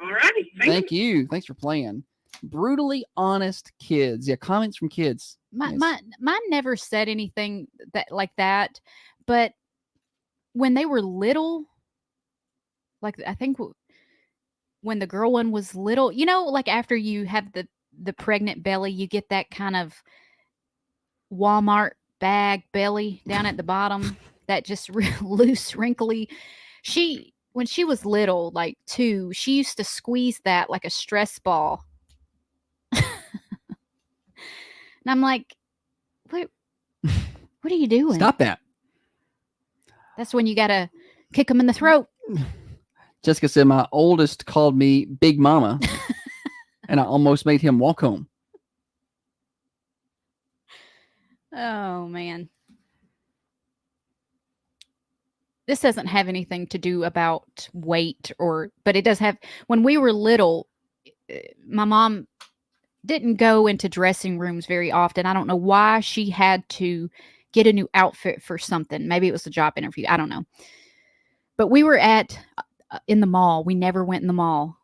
All righty. Thank you. Thanks for playing. Brutally honest kids. Yeah, comments from kids. Mine never said anything like that, but when they were little, like I think when the girl one was little, like after you have the pregnant belly, you get that kind of Walmart bag belly down at the bottom, that just loose, wrinkly. When she was little, like 2, she used to squeeze that like a stress ball. And I'm like, what are you doing? Stop that. That's when you got to kick them in the throat. Jessica said my oldest called me Big Mama, and I almost made him walk home. Oh, man. This doesn't have anything to do about weight but it does have, when we were little, my mom didn't go into dressing rooms very often. I don't know why she had to get a new outfit for something. Maybe it was a job interview. I don't know. But we were in the mall. We never went in the mall.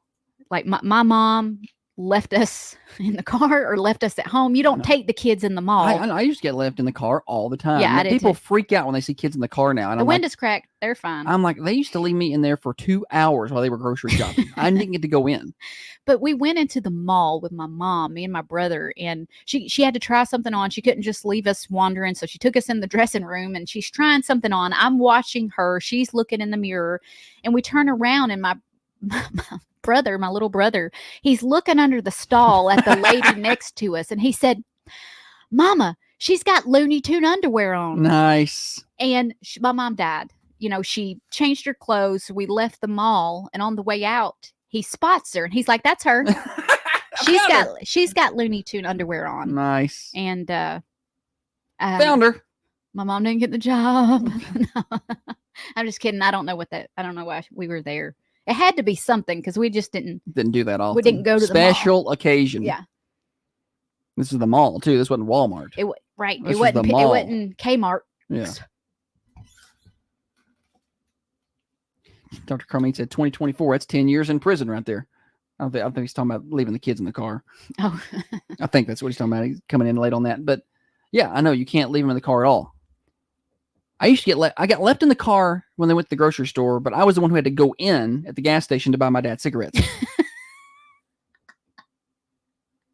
Like my mom left us in the car or left us at home. You don't take the kids in the mall. I used to get left in the car all the time. Yeah, I did people too. freak out when they see kids in the car now. And The window's cracked. They're fine. I'm like, they used to leave me in there for 2 hours while they were grocery shopping. I didn't get to go in. But we went into the mall with my mom, me and my brother, and she had to try something on. She couldn't just leave us wandering. So she took us in the dressing room and she's trying something on. I'm watching her. She's looking in the mirror, and we turn around and my little brother, he's looking under the stall at the lady next to us. And he said, "Mama, she's got Looney Tune underwear on." Nice. And my mom died. She changed her clothes. We left the mall, and on the way out, he spots her and he's like, "That's her." she's got Looney Tune underwear on. Nice. And found her. My mom didn't get the job. No. I'm just kidding. I don't know why we were there. It had to be something because we just didn't do that often. We didn't go to the mall. Special occasion. Yeah. This is the mall too. This wasn't Walmart. Right. This It was the wasn't mall. Kmart. Yeah. Dr. Carmine said 2024. That's 10 years in prison right there. I think he's talking about leaving the kids in the car. Oh. I think that's what he's talking about. He's coming in late on that. But yeah, I know you can't leave them in the car at all. I used to I got left in the car when they went to the grocery store, but I was the one who had to go in at the gas station to buy my dad cigarettes.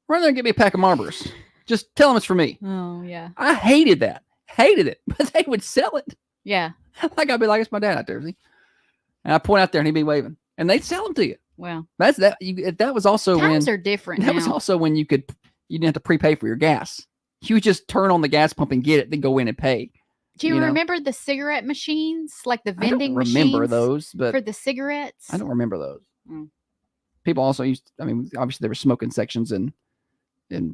Run there and get me a pack of Marlboros. Just tell them it's for me. Oh, yeah. I hated that. Hated it. But they would sell it. Yeah. Like I'd be like, it's my dad out there. See? And I point out there and he'd be waving. And they'd sell them to you. Well. That was also times are different That was also when you didn't have to prepay for your gas. You would just turn on the gas pump and get it, then go in and pay. Do you remember the cigarette machines? Like the vending machines? I don't remember those, but for the cigarettes? I don't remember those. People also obviously there were smoking sections in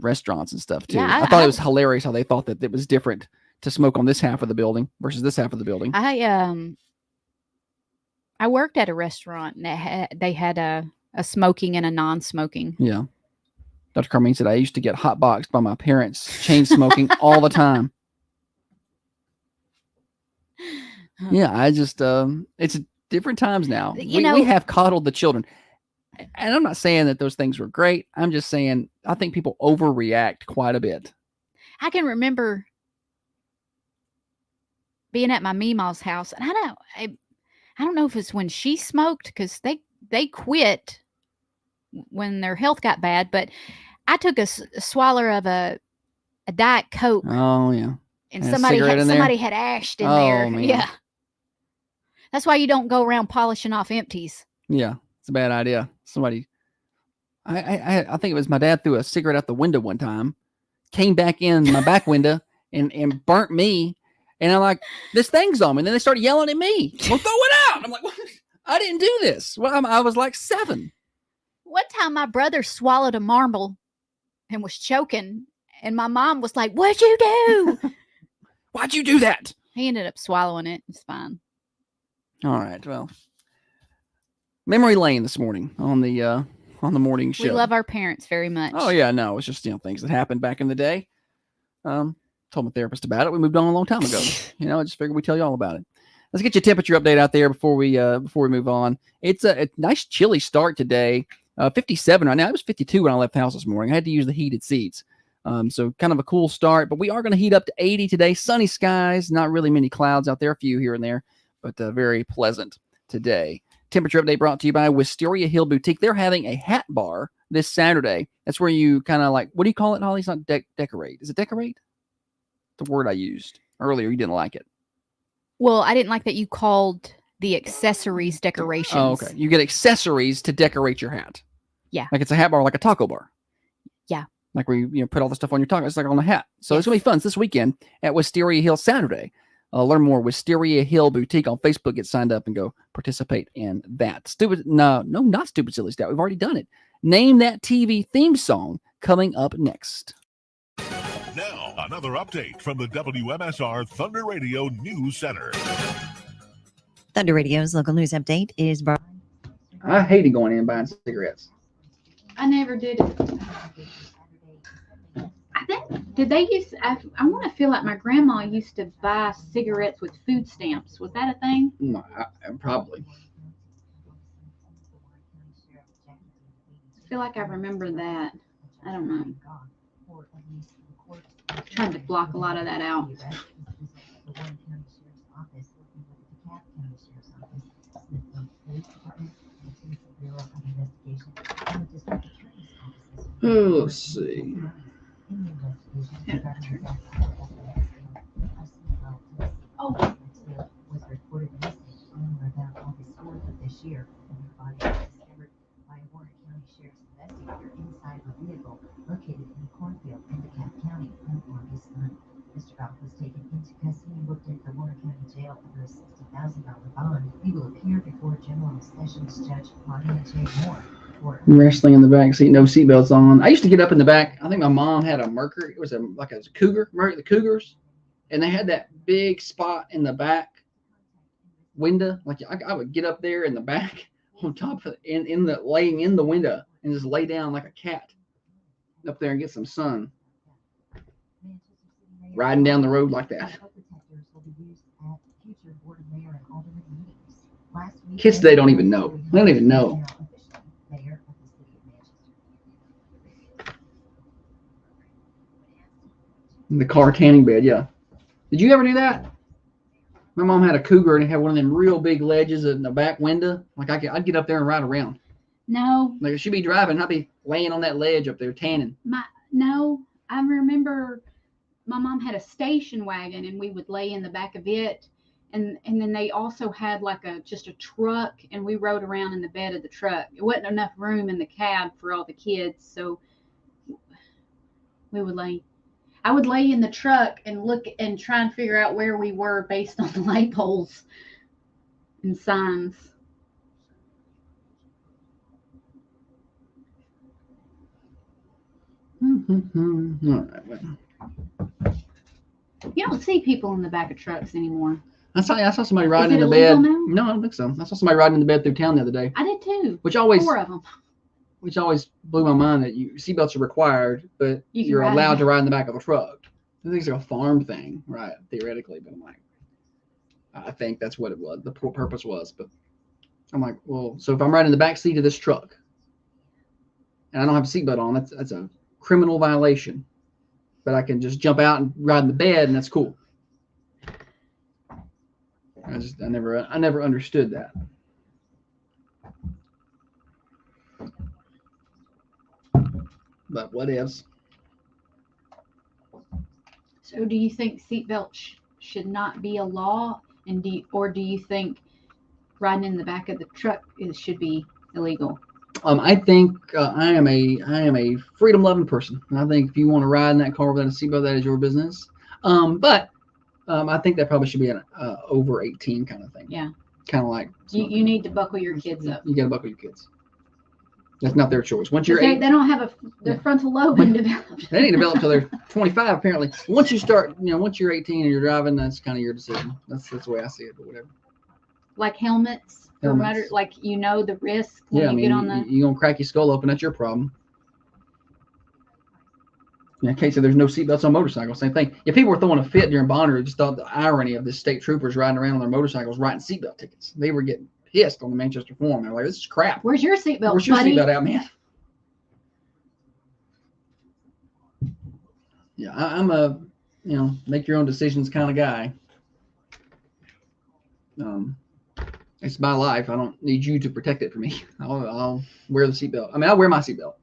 restaurants and stuff too. Yeah, I thought it was hilarious how they thought that it was different to smoke on this half of the building versus this half of the building. I worked at a restaurant and they had a smoking and a non-smoking. Yeah. Dr. Carmine said I used to get hot boxed by my parents chain smoking all the time. Yeah, I just it's different times now. We have coddled the children. And I'm not saying that those things were great. I'm just saying I think people overreact quite a bit. I can remember being at my Meemaw's house, and I don't know if it's when she smoked because they quit when their health got bad, but I took a swallow of a Diet Coke. Oh yeah. And somebody had ashed in there. Man. Yeah. That's why you don't go around polishing off empties. Yeah, it's a bad idea. I think it was my dad threw a cigarette out the window one time, came back in my back window and burnt me. And I'm like, this thing's on me. And then they started yelling at me. Well, throw it out. I'm like, what? I didn't do this. Well, I was like 7. One time my brother swallowed a marble and was choking. And my mom was like, "What'd you do?" Why'd you do that? He ended up swallowing it. It's fine. All right. Well, memory lane this morning on the morning show. We love our parents very much. Oh yeah, no, it's just things that happened back in the day. Told my therapist about it. We moved on a long time ago. I just figured we'd tell you all about it. Let's get you a temperature update out there before we move on. It's a nice chilly start today. 57 right now. It was 52 when I left the house this morning. I had to use the heated seats. So kind of a cool start, but we are going to heat up to 80 today. Sunny skies, not really many clouds out there, a few here and there, but very pleasant today. Temperature update brought to you by Wisteria Hill Boutique. They're having a hat bar this Saturday. That's where you kind of like, what do you call it, Holly? It's not decorate. Is it decorate? The word I used earlier, you didn't like it. Well, I didn't like that you called the accessories decorations. Oh, okay. You get accessories to decorate your hat. Yeah. Like it's a hat bar, like a taco bar. Yeah. Like where you put all the stuff on your taco. It's like on a hat. So Yes. it's going to be fun. It's this weekend at Wisteria Hill Saturday. Learn more. Wisteria Hill Boutique on Facebook. Get signed up and go participate in that. Not Stupid Silly Stat. We've already done it. Name that TV theme song coming up next. Now, another update from the WMSR Thunder Radio News Center. Thunder Radio's local news update is brought. I hated going in and buying cigarettes. I never did it. I think, did they use, I want to feel like my grandma used to buy cigarettes with food stamps. Was that a thing? No, probably. I feel like I remember that. I don't know. I'm trying to block a lot of that out. Oh, let's see. Oh. Was reported missing on or about August 4th of this year, and her body was discovered by a Warren County Sheriff's investigator inside her vehicle located in the cornfield in DeKalb County on August 9th. Mr. Bauch was taken into custody and booked into the Warren County Jail under a $60,000 bond. He will appear before General Sessions Judge Monica J. Moore. Wrestling in the back seat, no seatbelts on. I used to get up in the back. I think my mom had a Mercury. It was a cougar. Remember the Cougars? And they had that big spot in the back window. Like I would get up there in the back on top of laying in the window and just lay down like a cat up there and get some sun. Riding down the road like that. Kids today don't even know. They don't even know. In the car tanning bed, yeah. Did you ever do that? My mom had a Cougar and it had one of them real big ledges in the back window. Like I'd get up there and ride around. No. Like she'd be driving and I'd be laying on that ledge up there tanning. No, I remember my mom had a station wagon and we would lay in the back of it. And then they also had like just a truck and we rode around in the bed of the truck. It wasn't enough room in the cab for all the kids. So I would lay in the truck and look and try and figure out where we were based on the light poles and signs. All right, well. You don't see people in the back of trucks anymore. I saw somebody riding in the bed. No, I don't think so. I saw somebody riding in the bed through town the other day. I did too. Which always 4 of them. Which always blew my mind that seatbelts are required, but you're allowed to ride in the back of a truck. I think it's like a farm thing, right? Theoretically, but I'm like, I think that's what it was. The purpose was, but I'm like, well, so if I'm riding in the back seat of this truck and I don't have a seatbelt on, that's a criminal violation. But I can just jump out and ride in the bed, and that's cool. I never understood that. But what ifs? So do you think seatbelts should not be a law, and do you think riding in the back of the truck should be illegal? I think I am a freedom-loving person. I think if you want to ride in that car without a seatbelt, that is your business. But I think that probably should be an over 18 kind of thing. Yeah. Kind of like you need to buckle your kids up. You got to buckle your kids. That's not their choice. Once you're they don't have their frontal lobe developed. They didn't develop until they're 25 apparently. Once you start, once you're 18 and you're driving, that's kind of your decision. That's the way I see it. But whatever. Like helmets. Like the risk when you get on the. You're gonna crack your skull open. That's your problem. In case there's no seatbelts on motorcycles, same thing. If people were throwing a fit during Bonnaroo, just thought the irony of the state troopers riding around on their motorcycles writing seatbelt tickets. They were getting pissed on the Manchester Forum. They're like, "This is crap. Where's your seatbelt? Where's your seatbelt out, man?" Yeah, I'm a make your own decisions kind of guy. It's my life. I don't need you to protect it for me. I'll wear the seatbelt. I mean, I'll wear my seatbelt.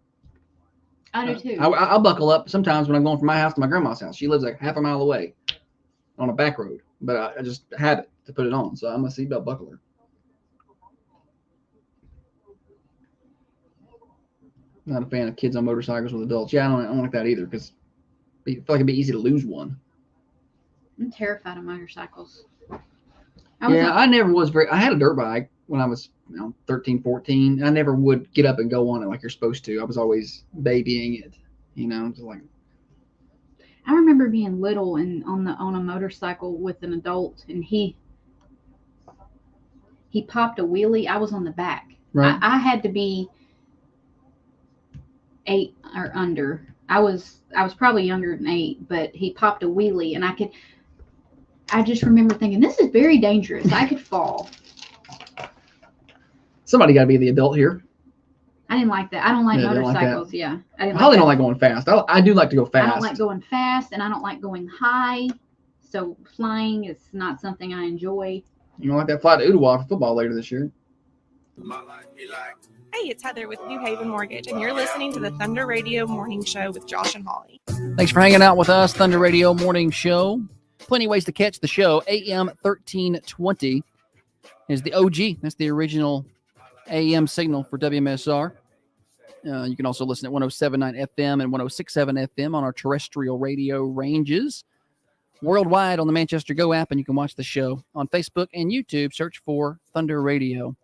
I do too. I'll buckle up sometimes when I'm going from my house to my grandma's house. She lives like half a mile away. on a back road, but I just had it to put it on, so I'm a seatbelt buckler. Not a fan of kids on motorcycles with adults. Yeah, I don't like that either because I feel like it'd be easy to lose one. I'm terrified of motorcycles. I never was I had a dirt bike when I was 13, 14. I never would get up and go on it like you're supposed to. I was always babying it, just like. I remember being little and on a motorcycle with an adult, and he popped a wheelie. I was on the back. Right. I had to be 8 or under. I was probably younger than 8, but he popped a wheelie, and I just remember thinking, this is very dangerous. I could fall. Somebody got to be the adult here. I didn't like that. I don't like motorcycles. Yeah. I Holly don't like going fast. I do like to go fast. I don't like going fast, and I don't like going high. So flying is not something I enjoy. You don't like that flight to Ottawa for football later this year. Hey, it's Heather with New Haven Mortgage, and you're listening to the Thunder Radio Morning Show with Josh and Holly. Thanks for hanging out with us, Thunder Radio Morning Show. Plenty of ways to catch the show. AM 1320 is the OG. That's the original AM signal for WMSR. You can also listen at 107.9 FM and 106.7 FM on our terrestrial radio ranges. Worldwide on the Manchester Go app, and you can watch the show on Facebook and YouTube. Search for Thunder Radio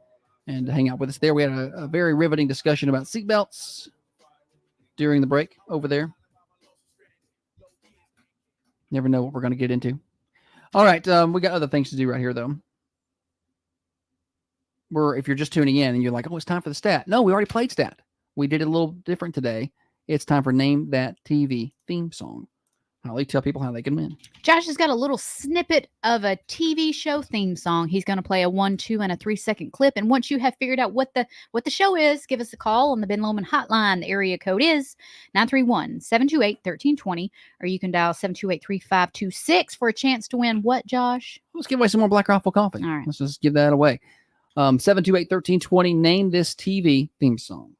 and hang out with us there. We had a very riveting discussion about seatbelts during the break over there. Never know what we're going to get into. All right, we got other things to do right here, though. If you're just tuning in and you're like, oh, it's time for the stat. No, we already played stat. We did it a little different today. It's time for Name That TV theme song. Holly, tell people how they can win. Josh has got a little snippet of a TV show theme song. He's going to play a 1, 2, and a 3-second clip. And once you have figured out what the show is, give us a call on the Ben Lomond hotline. The area code is 931-728-1320, or you can dial 728-3526 for a chance to win what, Josh? Let's give away some more Black Rifle coffee. All right. Let's just give that away. 728-1320. Name this TV theme song.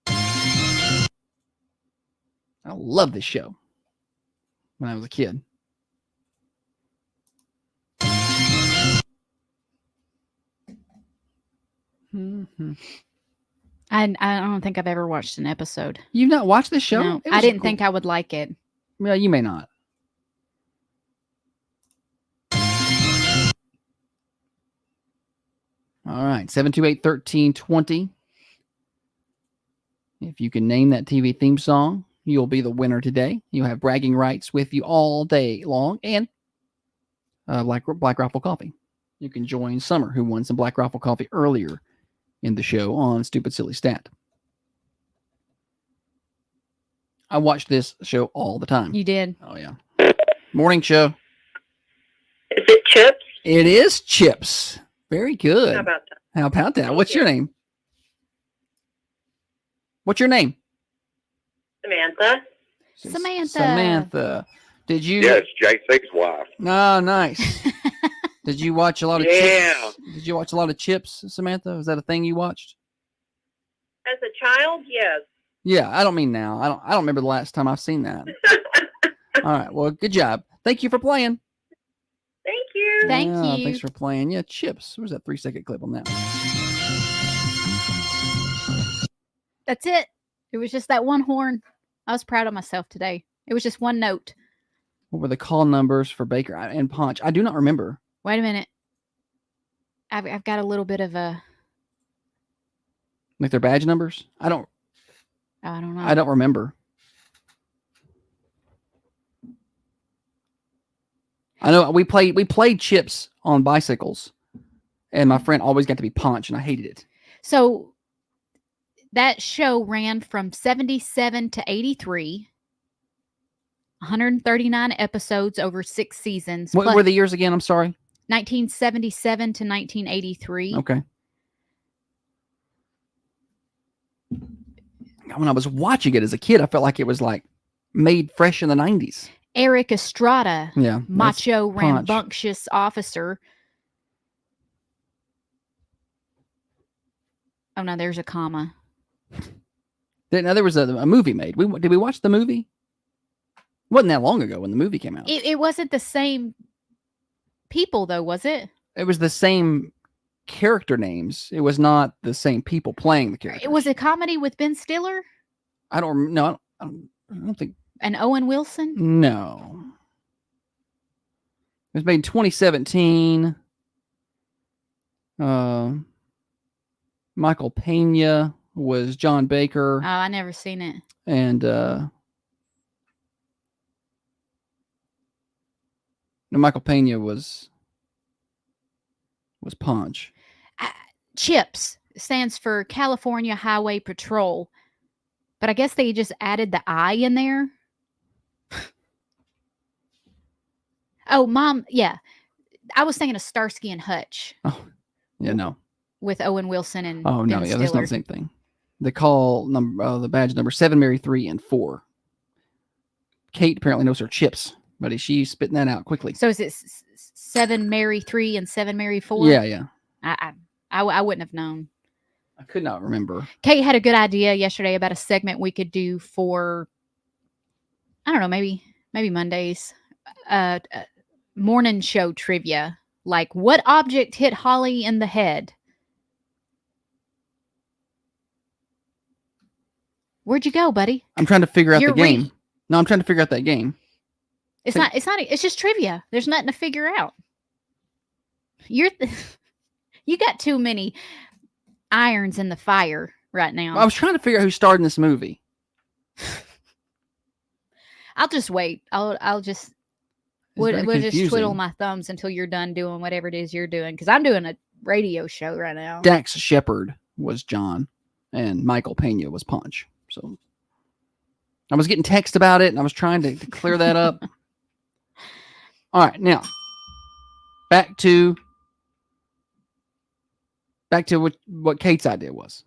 I love this show. When I was a kid. I don't think I've ever watched an episode. You've not watched this show? No, I didn't think I would like it. Well, you may not. All right, 728-1320. If you can name that TV theme song, you'll be the winner today. You'll have bragging rights with you all day long, and Black Rifle coffee. You can join Summer, who won some Black Rifle coffee earlier in the show on Stupid Silly Stat. I watched this show all the time. You did? Oh, yeah. Morning show. Is it Chips? It is Chips. Very good. How about that? How about that? What's your name? What's your name? Samantha. Did you? Yes, JC's wife. Oh, nice. Did you watch a lot of Chips? Did you watch a lot of Chips, Samantha? Was that a thing you watched? As a child, yes. Yeah, I don't mean now. I don't remember the last time I've seen that. All right. Well, good job. Thank you for playing. Thank you. Thank you. Thanks for playing. Yeah, Chips. Where's that 3-second clip on that? That's it. It was just that one horn. I was proud of myself today. It was just one note. What were the call numbers for Baker and Punch? I do not remember. Wait a minute. I've got a little bit of a... Like their badge numbers? I don't know. I don't remember. I know we played Chips on bicycles, and my friend always got to be Punch, and I hated it. So that show ran from 77 to 83, 139 episodes over 6 seasons. What were the years again? I'm sorry. 1977 to 1983. Okay. When I was watching it as a kid, I felt like it was like made fresh in the 90s. Eric Estrada, yeah, macho, Punch. rambunctious officer. Oh, no, there's a comma. Now, there was a movie made. Did we watch the movie? Wasn't that long ago when the movie came out. It wasn't the same people, though, was it? It was the same character names. It was not the same people playing the characters. It was a comedy with Ben Stiller? I don't think. And Owen Wilson? No. It was made in 2017. Michael Pena was John Baker. Oh, I never seen it. And Michael Pena was Punch. CHIPS stands for California Highway Patrol. But I guess they just added the I in there. Oh, Mom. Yeah. I was thinking of Starsky and Hutch. Oh, yeah, no. With Owen Wilson and Oh, no. Ben Yeah, that's not Stiller. the same thing. They call the badge number 7, Mary 3, and 4. Kate apparently knows her chips, but she's spitting that out quickly. So is it 7 Mary 3 and 7 Mary 4? Yeah. I wouldn't have known. I could not remember. Kate had a good idea yesterday about a segment we could do for, I don't know, maybe Mondays. Morning show trivia. Like, what object hit Holly in the head? Where'd you go, buddy? I'm trying to figure out the game. No, I'm trying to figure out that game. It's just trivia. There's nothing to figure out. You got too many irons in the fire right now. I was trying to figure out who starred in this movie. I'll just wait. We'll just twiddle my thumbs until you're done doing whatever it is you're doing, because I'm doing a radio show right now. Dax Shepard was John, and Michael Pena was Punch. So I was getting text about it, and I was trying to clear that up. All right, now back to what Kate's idea was.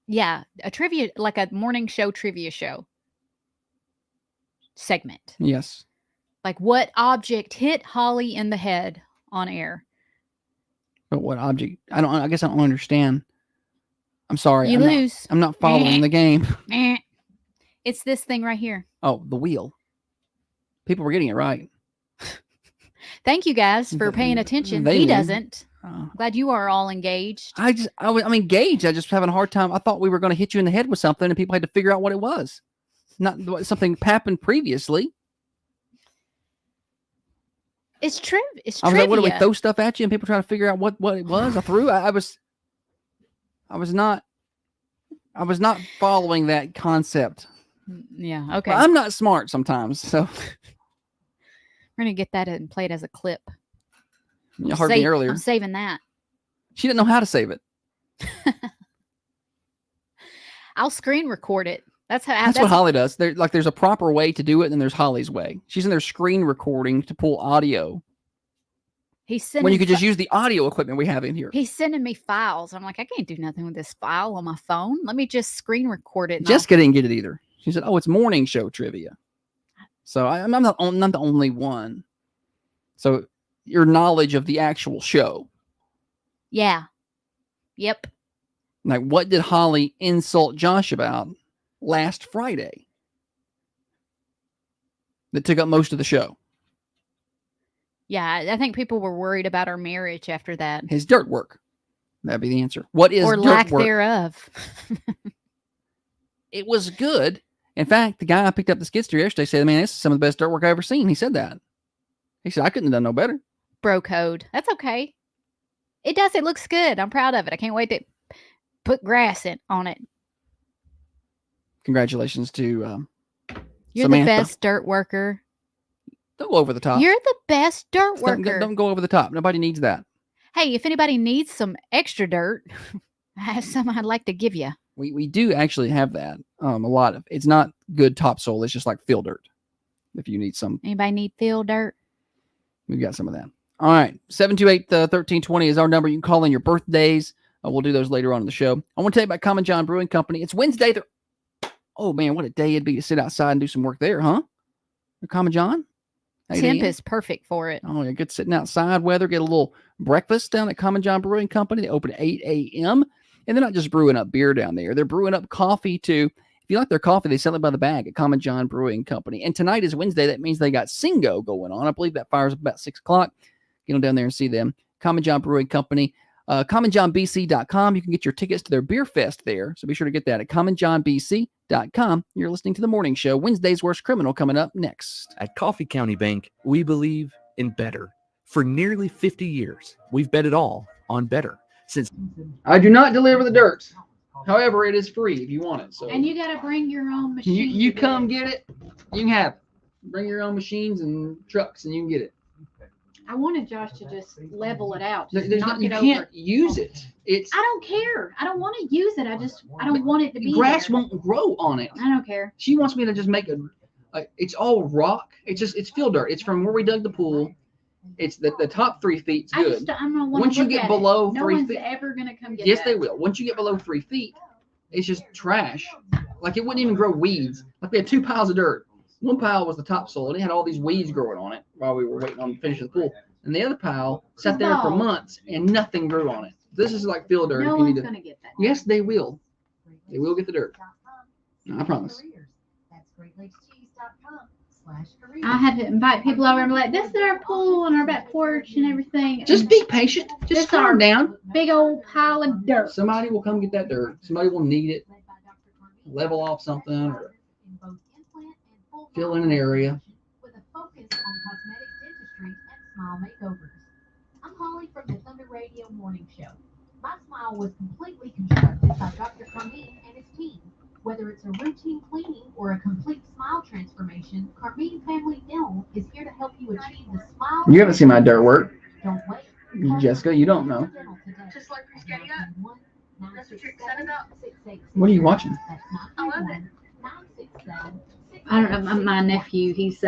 Yeah, a trivia, like a morning show trivia show segment. Yes. Like, what object hit Holly in the head on air? But what object? I guess I don't understand. I'm sorry. You lose. I'm not following the game. It's this thing right here. Oh, the wheel. People were getting it right. Thank you guys for paying attention. He doesn't. Glad you are all engaged. I'm engaged. I just having a hard time. I thought we were going to hit you in the head with something, and people had to figure out what it was. Not something happened previously. It's true. It's true. I was like, what do we throw stuff at you, and people trying to figure out what it was? I threw. I was not following that concept. Yeah. Okay. Well, I'm not smart sometimes, so we're gonna get that and play it as a clip. You heard me earlier. I'm saving that. She didn't know how to save it. I'll screen record it. That's what Holly does. There's a proper way to do it, and then there's Holly's way. She's in there screen recording to pull audio. He's sending when you could just use the audio equipment we have in here. He's sending me files. I'm like, I can't do nothing with this file on my phone. Let me just screen record it. Jessica didn't get it either. She said, "Oh, it's morning show trivia." So I'm not the only one. So your knowledge of the actual show. Yeah. Yep. Like, what did Holly insult Josh about last Friday that took up most of the show? Yeah, I think people were worried about our marriage after that. His dirt work. That'd be the answer. What is or dirt lack work? thereof? It was good. In fact, the guy I picked up the skid steer yesterday said, "Man, this is some of the best dirt work I've ever seen." He said that. He said, "I couldn't have done no better." Bro code. That's okay. It does. It looks good. I'm proud of it. I can't wait to put grass on it. Congratulations to You're Samantha. the best dirt worker. Don't go over the top. You're the best dirt worker. Don't go over the top. Nobody needs that. Hey, if anybody needs some extra dirt, I have some I'd like to give you. We do actually have that. A lot of it's not good topsoil. It's just like field dirt. If you need some. Anybody need field dirt? We've got some of that. All right. 728-1320 is our number. You can call in your birthdays. We'll do those later on in the show. I want to tell you about Common John Brewing Company. It's Wednesday. Oh, man, what a day it'd be to sit outside and do some work there, huh? Common John? Temp is perfect for it. Oh, yeah, good sitting outside weather. Get a little breakfast down at Common John Brewing Company. They open at 8 a.m. And they're not just brewing up beer down there. They're brewing up coffee, too. If you like their coffee, they sell it by the bag at Common John Brewing Company. And tonight is Wednesday. That means they got Singo going on. I believe that fires up about 6 o'clock. Get on down there and see them. Common John Brewing Company. CommonJohnBC.com. You can get your tickets to their beer fest there. So be sure to get that at CommonJohnBC.com. You're listening to The Morning Show. Wednesday's Worst Criminal coming up next. At Coffee County Bank, we believe in better. For nearly 50 years, we've bet it all on better. I do not deliver the dirt. However, it is free if you want it. So And you got to bring your own machine. you come get it. You can have it. Bring your own machines and trucks, and you can get it. I wanted Josh to just level it out. Just There's knock you it can't over. use it. It's I don't care. I don't want to use it. I don't want it to be grass there. won't grow on it. I don't care. She wants me to just make it's all rock. It's field dirt. It's from where we dug the pool. It's the top 3 feet's I good. just I'm not want Once to you look get at below it. 3 no feet, one's ever gonna come get yes, that. they will. Once you get below 3 feet, it's just trash. Like it wouldn't even grow weeds. Like we had 2 piles of dirt. One pile was the topsoil, and it had all these weeds growing on it while we were waiting on the finish of the pool. And the other pile sat there for months, and nothing grew on it. This is like field dirt. No if you need one's to, gonna get that. yes, they will. They will get the dirt. I promise. That's GreatLakesCheese.com/careers. I had to invite people over and be like, "This is our pool and our back porch and everything." Just be patient. Just calm down. Big old pile of dirt. Somebody will come get that dirt. Somebody will need it. Level off something or fill in an area. With a focus on cosmetic dentistry and smile makeovers. I'm Holly from the Thunder Radio Morning Show. My smile was completely constructed by Dr. Carmine and his team. Whether it's a routine cleaning or a complete smile transformation, Carmine Family Dental is here to help you achieve the smile. You haven't seen my dirt work. Don't wait. Jessica, you don't know. Just like we're getting up. That's what you're excited about. What are you watching? I love it. I don't know. My nephew, he's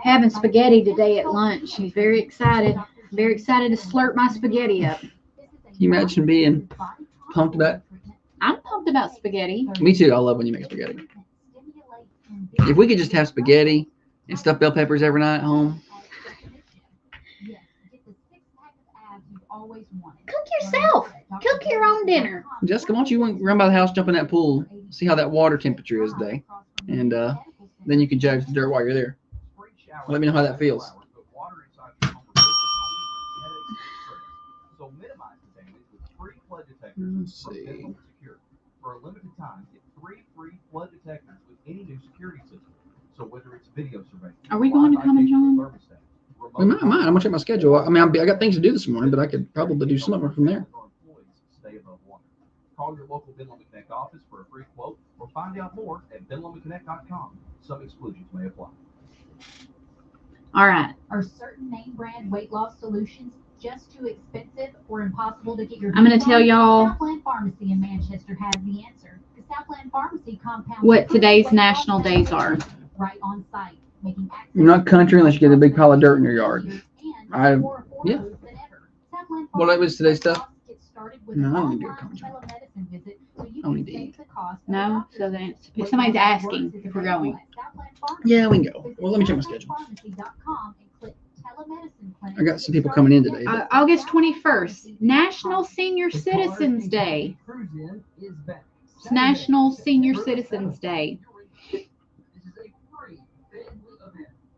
having spaghetti today at lunch. He's very excited. Very excited to slurp my spaghetti up. Can you imagine being pumped about? I'm pumped about spaghetti. Me too. I love when you make spaghetti. If we could just have spaghetti and stuffed bell peppers every night at home. Cook yourself. Cook your own dinner. Jessica, why don't you run by the house, jump in that pool, see how that water temperature is today, and then you can judge the dirt while you're there. Let me know how that feels. Let's see. For a limited time, get 3 free flood detectors with any new security system. So whether it's video surveillance, Are we going to Common John? We might. I'm gonna check my schedule. I mean, I got things to do this morning, but I could probably do some of it from there. Stay above water. Call your local Ben Lomond Connect office for a free quote or find out more at benlomondconnect.com. Some exclusions may apply. All right. Are certain name brand weight loss solutions just too expensive or impossible to get your I'm gonna hands tell on? y'all- Southland Pharmacy in Manchester has the answer. The Southland Pharmacy compounds What today's weight loss national days are. right on site, making access You're not country unless you get a big pile of dirt in your yard. Yeah. Well, that was today's stuff. No, I don't need to go to Common John. I don't need to eat. No. So then somebody's asking if we're going. Yeah, we can go. Well, let me check my schedule. I got some people coming in today. but- August 21st, National Senior Citizens Day. It's National Senior Citizens Day.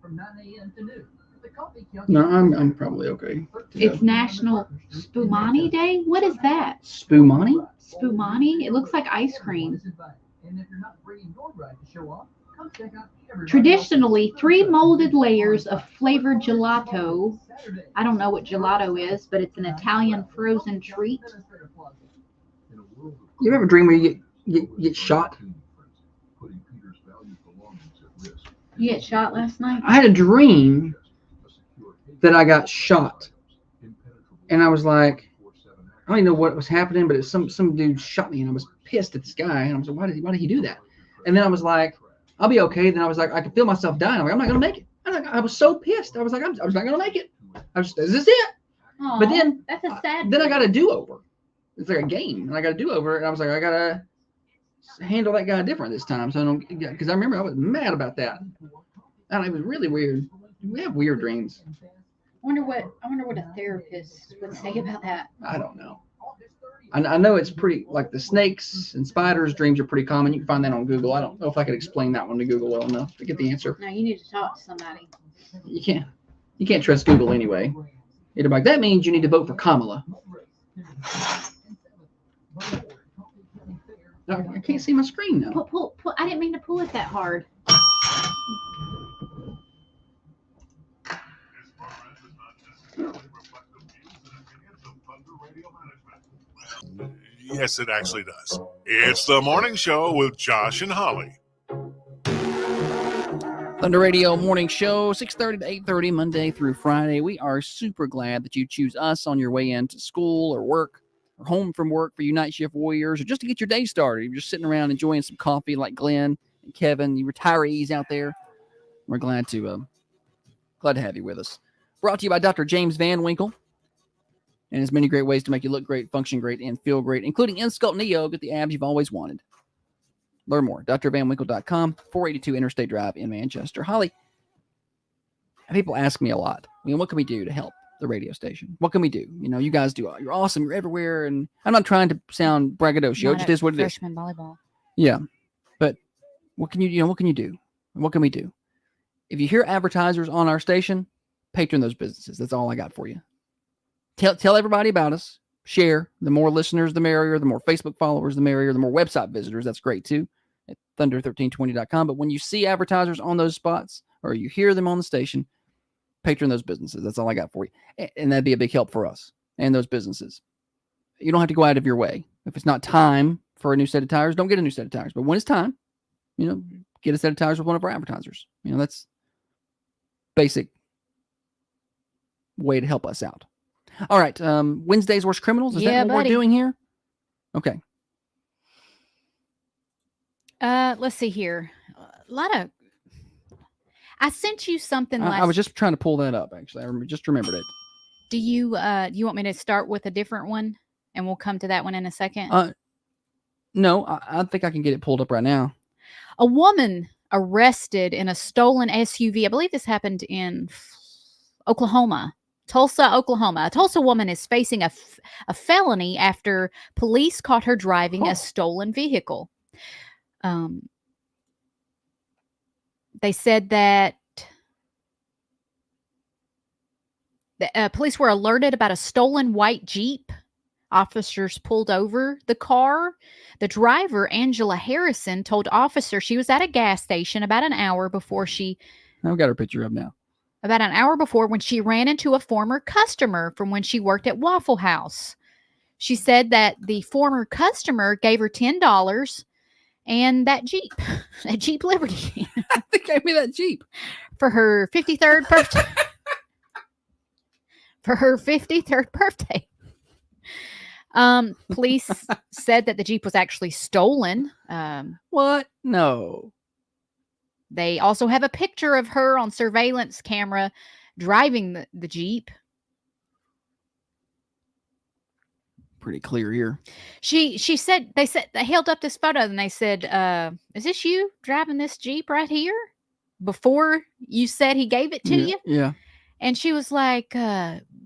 From 9 a.m. to noon. The Coffee County No, I'm probably okay. It's National Spumani Day. What is that? Spumani? Spumani? It looks like ice cream. And if you're not bringing your ride to show off, come check out everybody Traditionally, 3 molded layers of flavored gelato. I don't know what gelato is, but it's an Italian frozen treat. You ever dream where you get shot? You get shot last night? I had a dream that I got shot, and I was like, I don't even know what was happening, but it's some dude shot me, and I was pissed at this guy, and I was like, why did he do that? And then I was like, I'll be okay. Then I was like, I could feel myself dying. I'm like, I'm not gonna make it. I was so pissed. I was like, I'm not gonna make it. This is it. Aw, But then that's a sad. Then I got a do-over. It's like a game, and I got a do-over, and I was like, I gotta handle that guy different this time. So I don't, because I remember I was mad about that. And it was really weird. We have weird dreams. I wonder what a therapist would say about that. I don't know. I know it's pretty, like the snakes and spiders' dreams are pretty common. You can find that on Google. I don't know if I could explain that one to Google well enough to get the answer. No, you need to talk to somebody. You can't trust Google anyway. It'll be like, that means you need to vote for Kamala. I can't see my screen now. Pull. I didn't mean to pull it that hard. Yes, it actually does. It's the morning show with Josh and Holly. Thunder Radio Morning Show, 6:30 to 8:30, Monday through Friday. We are super glad that you choose us on your way into school or work or home from work for you night shift warriors, or just to get your day started. You're just sitting around enjoying some coffee like Glenn and Kevin, you retirees out there. We're glad to have you with us. Brought to you by Dr. James Van Winkle. And there's many great ways to make you look great, function great, and feel great, including Insculpt Neo. Get the abs you've always wanted. Learn more. drvanwinkle.com, 482 Interstate Drive in Manchester. Holly, people ask me a lot, what can we do to help the radio station? What can we do? You guys do. You're awesome. You're everywhere. And I'm not trying to sound braggadocio. It just is what it is. Freshman volleyball. Yeah. But what can you do? What can we do? If you hear advertisers on our station, patron those businesses. That's all I got for you. Tell everybody about us. Share. The more listeners, the merrier. The more Facebook followers, the merrier. The more website visitors, that's great too, at thunder1320.com. But when you see advertisers on those spots or you hear them on the station, patron those businesses. That's all I got for you. And that'd be a big help for us and those businesses. You don't have to go out of your way. If it's not time for a new set of tires, don't get a new set of tires. But when it's time, get a set of tires with one of our advertisers. That's basic way to help us out. All right. Wednesday's Worst Criminals. Is that what we're doing here? Okay. Let's see here. I sent you something last. I was just trying to pull that up, actually. I just remembered it. Do you want me to start with a different one, and we'll come to that one in a second? No, I think I can get it pulled up right now. A woman arrested in a stolen SUV. I believe this happened in Oklahoma. Tulsa, Oklahoma. A Tulsa woman is facing a felony after police caught her driving a stolen vehicle. They said that the police were alerted about a stolen white Jeep. Officers pulled over the car. The driver, Angela Harrison, told officers she was at a gas station about an hour before I've got her picture up now. About an hour before, when she ran into a former customer from when she worked at Waffle House. She said that the former customer gave her $10 and that Jeep Liberty. They gave me that Jeep for her 53rd birthday. For her 53rd birthday. Police said that the Jeep was actually stolen. What? No. They also have a picture of her on surveillance camera driving the Jeep. Pretty clear here. They held up this photo and they said, is this you driving this Jeep right here? Before you said he gave it to you? Yeah. And she was like,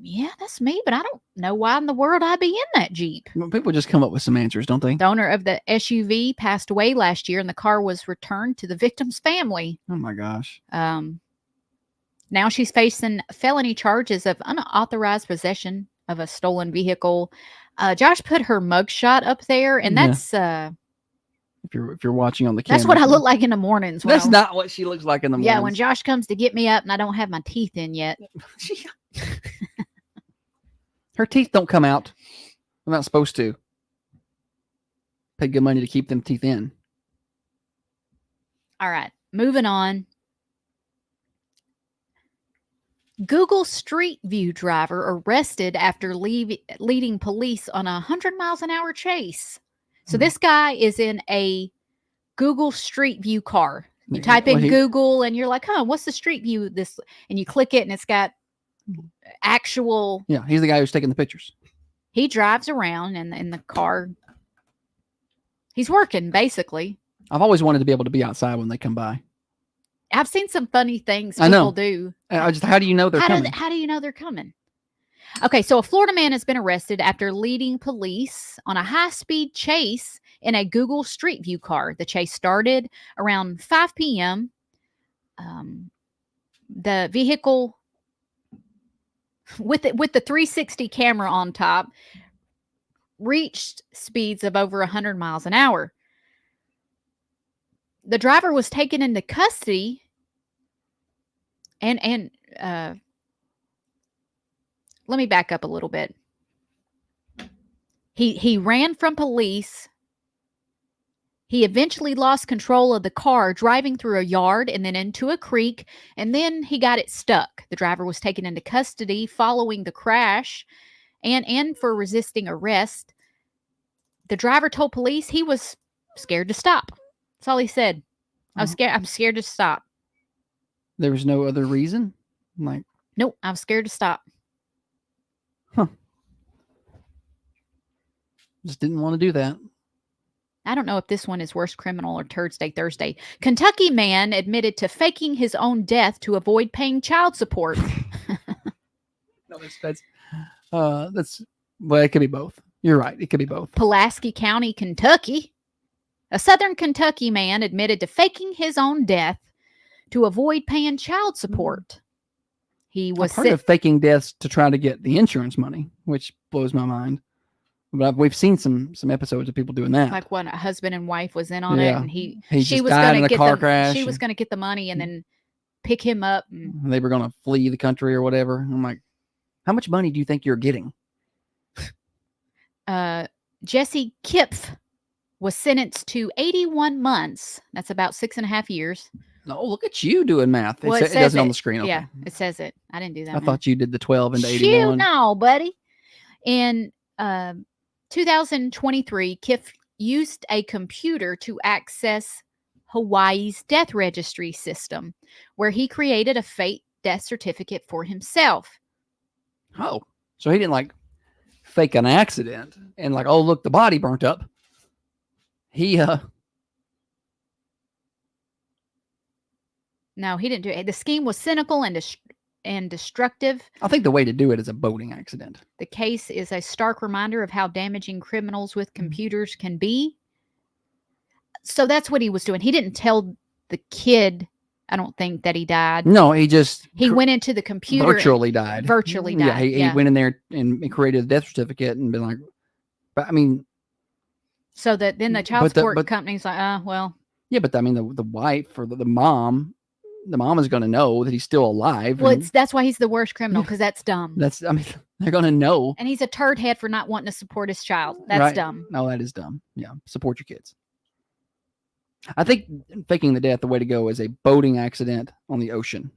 yeah, that's me, but I don't know why in the world I'd be in that Jeep. Well, people just come up with some answers, don't they? The owner of the SUV passed away last year and the car was returned to the victim's family. Oh my gosh. Now she's facing felony charges of unauthorized possession of a stolen vehicle. Josh put her mugshot up there, and that's if you're watching on the camera. That's what I look like in the mornings. That's not what she looks like in the mornings. Yeah, when Josh comes to get me up and I don't have my teeth in yet. Her teeth don't come out. They're not supposed to. Pay good money to keep them teeth in. All right, moving on. Google Street View driver arrested after leading police on a 100 miles an hour chase. So this guy is in a Google Street View car. You type in Google and you're like, what's the Street View? And you click it and it's got actual. Yeah, he's the guy who's taking the pictures. He drives around in the car. He's working, basically. I've always wanted to be able to be outside when they come by. I've seen some funny things people do. How do you know they're coming? How do you know they're coming? Okay, so a Florida man has been arrested after leading police on a high-speed chase in a Google Street View car. The chase started around 5 p.m. The vehicle with the 360 camera on top reached speeds of over 100 miles an hour. The driver was taken into custody and let me back up a little bit. He ran from police. He eventually lost control of the car, driving through a yard and then into a creek, and then he got it stuck. The driver was taken into custody following the crash and for resisting arrest. The driver told police he was scared to stop. That's all he said. I'm scared to stop. There was no other reason? Like, nope, I'm scared to stop. Just didn't want to do that. I don't know if this one is worst criminal or Thursday. Kentucky man admitted to faking his own death to avoid paying child support. No, that's well, it could be both. You're right. It could be both. Pulaski County, Kentucky. A southern Kentucky man admitted to faking his own death to avoid paying child support. He was I've heard of faking deaths to try to get the insurance money, which blows my mind. But we've seen some episodes of people doing that. Like when a husband and wife was in on it, and he she was died going in a to car crash. She was going to get the money and then pick him up. And they were going to flee the country or whatever. I'm like, how much money do you think you're getting? Jesse Kipf was sentenced to 81 months. That's about 6.5 years. No, look at you doing math. Well, it does it on the screen. Okay. Yeah, it says it. I didn't do that. I thought you did the 12 into 81. You know, buddy. In 2023, Kipf used a computer to access Hawaii's death registry system, where he created a fake death certificate for himself. Oh, so he didn't like fake an accident and like, oh, look, the body burnt up. No, he didn't do it. The scheme was cynical and destructive. I think the way to do it is a boating accident. The case is a stark reminder of how damaging criminals with computers can be. So that's what he was doing. He didn't tell the kid, I don't think, that he died. No, he went into the computer. Virtually died. Yeah, he went in there and created a death certificate and been like, but I mean. So that then the child support company's like, well. Yeah, but I mean, the wife or the mom is going to know that he's still alive. Well, that's why he's the worst criminal, because that's dumb. They're going to know. And he's a turd head for not wanting to support his child. That's dumb. No, that is dumb. Yeah, support your kids. I think faking the death, the way to go is a boating accident on the ocean.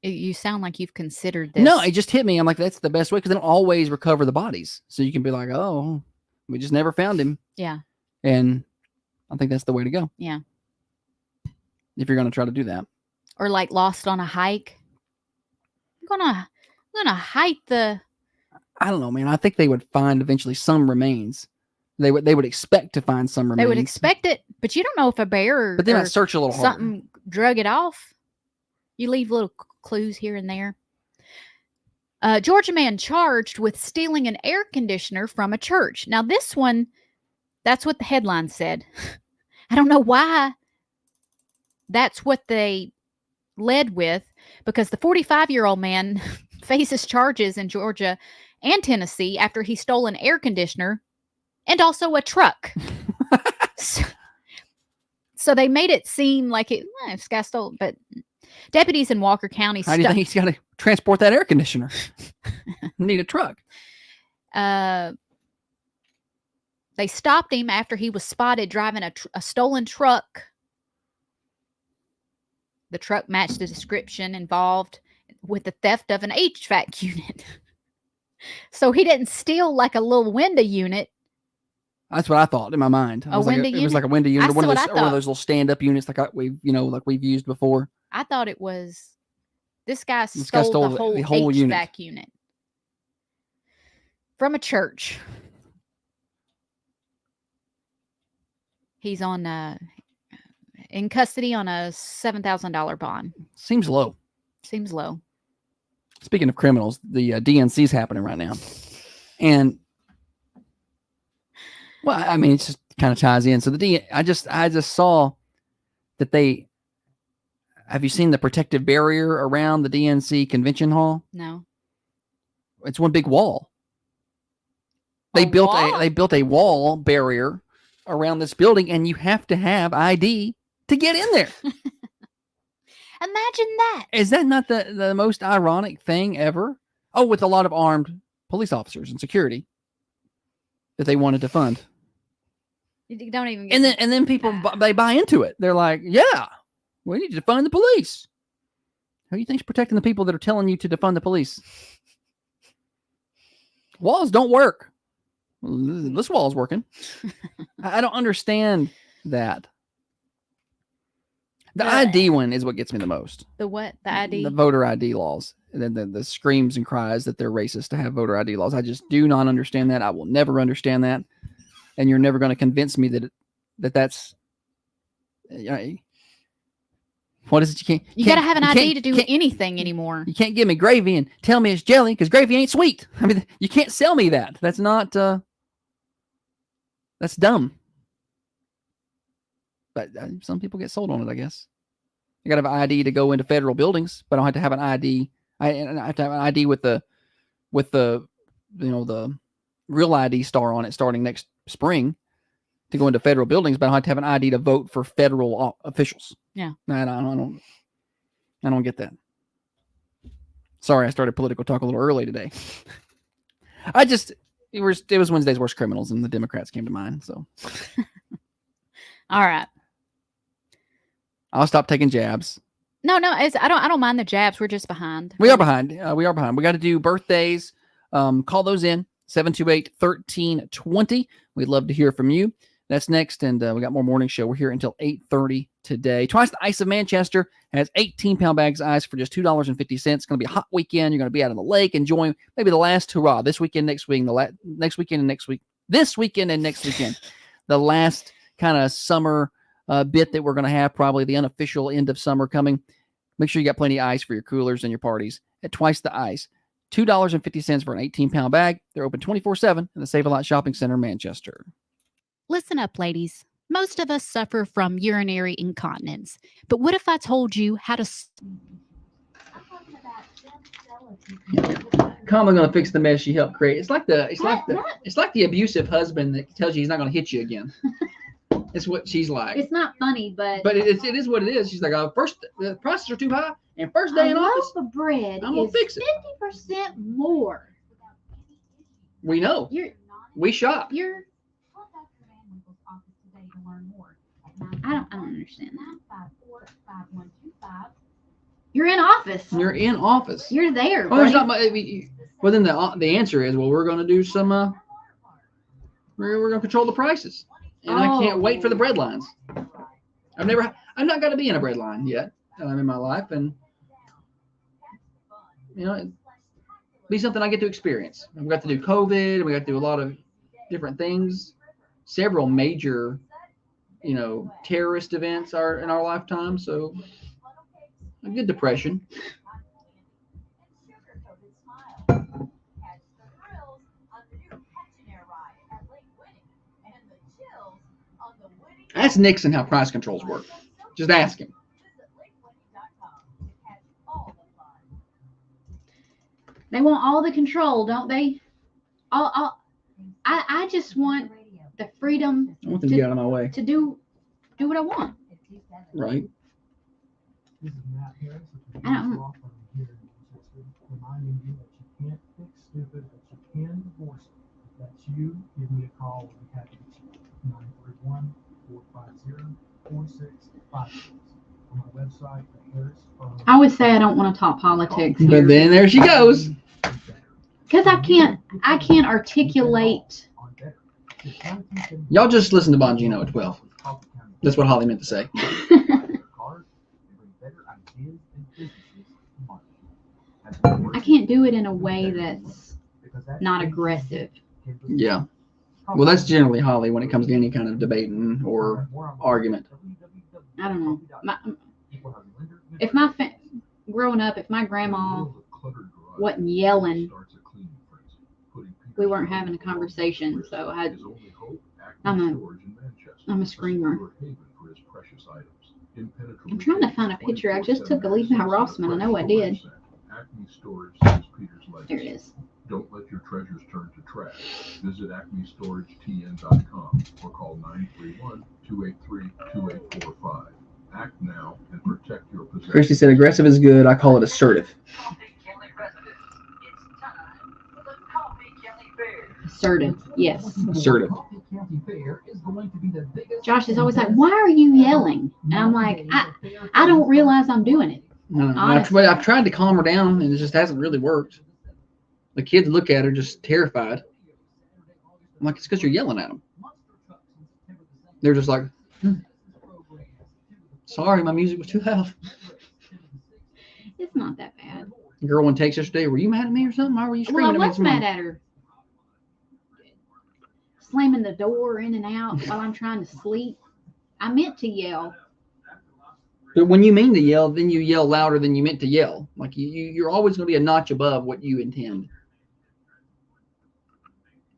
You sound like you've considered this. No, it just hit me. I'm like, that's the best way, because they don't always recover the bodies. So you can be like, oh, we just never found him. Yeah. And I think that's the way to go. Yeah. If you're going to try to do that. Or like lost on a hike. I'm gonna hike the. I don't know, man. I think they would find eventually some remains. They would expect to find some remains. They would expect it, but you don't know if a bear but they might search a little something harder. Drug it off. You leave little clues here and there. Georgia man charged with stealing an air conditioner from a church. Now this one, that's what the headline said. I don't know why that's what they led with, because the 45-year-old man faces charges in Georgia and Tennessee after he stole an air conditioner and also a truck. So they made it seem like this guy stole, but deputies in Walker County. How do you think he's got to transport that air conditioner? Need a truck. They stopped him after he was spotted driving a stolen truck. The truck matched the description involved with the theft of an HVAC unit. So he didn't steal like a little window unit. That's what I thought in my mind. It was like a window unit, or one of those little stand-up units like we've used before. I thought it was this guy stole the whole HVAC unit from a church. He's on in custody on a $7,000 bond. Seems low. Seems low. Speaking of criminals, the DNC is happening right now. And, well, I mean, it just kind of ties in. So I just saw that have you seen the protective barrier around the DNC convention hall? No. It's one big wall. They built a wall barrier around this building, and you have to have ID to get in there. Imagine that. Is that not the most ironic thing ever? Oh, with a lot of armed police officers and security that they wanted to fund. You don't even. And then people they buy into it. They're like, yeah, we need to defund the police. Who do you think's protecting the people that are telling you to defund the police? Walls don't work. This wall is working. I don't understand that. The ID one is what gets me the most. The what? The ID? The voter ID laws. And then the screams and cries that they're racist to have voter ID laws. I just do not understand that. I will never understand that. And you're never going to convince me that's... What is it? You got to have an ID to do anything anymore. You can't give me gravy and tell me it's jelly because gravy ain't sweet. I mean, you can't sell me that. That's not... that's dumb. But some people get sold on it, I guess. You got to have an ID to go into federal buildings, but I don't have to have an ID. I have to have an ID with the the real ID star on it starting next spring to go into federal buildings, but I don't have to have an ID to vote for federal officials. Yeah. I don't get that. Sorry, I started political talk a little early today. It was Wednesday's Worst Criminals, and the Democrats came to mind. So, all right. I'll stop taking jabs. No, I don't mind the jabs. We're just behind. We are behind. We got to do birthdays. Call those in 728-1320. We'd love to hear from you. That's next, and we got more morning show. We're here until 8:30 today. Twice the Ice of Manchester has 18-pound bags of ice for just $2.50. It's going to be a hot weekend. You're going to be out on the lake enjoying maybe the last hurrah this weekend, next week, next weekend, and next week. This weekend and next weekend, the last kind of summer bit that we're going to have, probably the unofficial end of summer coming. Make sure you got plenty of ice for your coolers and your parties at Twice the Ice. $2.50 for an 18-pound bag. They're open 24/7 in the Save a Lot Shopping Center, Manchester. Listen up, ladies. Most of us suffer from urinary incontinence. But what if I told you how to... Commonly going to fix the mess you helped create. It's like the abusive husband that tells you he's not going to hit you again. It's what she's like. It's not funny, but it is what it is. She's like, first the prices are too high, and first day in office, the bread I'm gonna fix it. 50% more. We know. We shop. I don't understand that. You're in office. You're in office. You're there. Oh, there's not much. Well, then the answer is, well, we're going to do some. We're going to control the prices, and I can't wait for the bread lines. I'm not going to be in a bread line yet in my life, and it'd be something I get to experience. We've got to do COVID, and we got to do a lot of different things. Several major, terrorist events are in our lifetime, so a good depression. Ask Nixon how price controls work. Just ask him. They want all the control, don't they? I just want the freedom I want them to get out of my way. To do what I want. Right. I don't. Reminding you that you can't fix stupid, but you can divorce it. If that's you, give me a call. We'll be happy to 931-450-4656. On my website, I would say I don't want to talk politics. But then there she goes. Because I can't articulate. Y'all just listen to Bongino at 12. That's what Holly meant to say. I can't do it in a way that's not aggressive. Yeah. Well, that's generally Holly when it comes to any kind of debating or argument. I don't know. Growing up, if my grandma wasn't yelling. We weren't having a conversation, so I'm a screamer. I'm trying to find a picture. I just took a Levi Rossman. I know I did. There it is. Don't let your treasures turn to trash. Visit acmestoragetn.com or call 931-283-2845. Act now and protect your possessions. Christy said aggressive is good. I call it assertive. Assertive, yes. Assertive. Josh is always like, why are you yelling? And I'm like, I don't realize I'm doing it. I've tried to calm her down, and it just hasn't really worked. The kids look at her just terrified. I'm like, it's because you're yelling at them. They're just like, sorry, my music was too loud. It's not that bad. The girl one takes yesterday, were you mad at me or something? Why were you screaming Well, I at me? was mad at her. Slamming the door in and out while I'm trying to sleep. I meant to yell. But when you mean to yell, then you yell louder than you meant to yell. Like you're always going to be a notch above what you intend.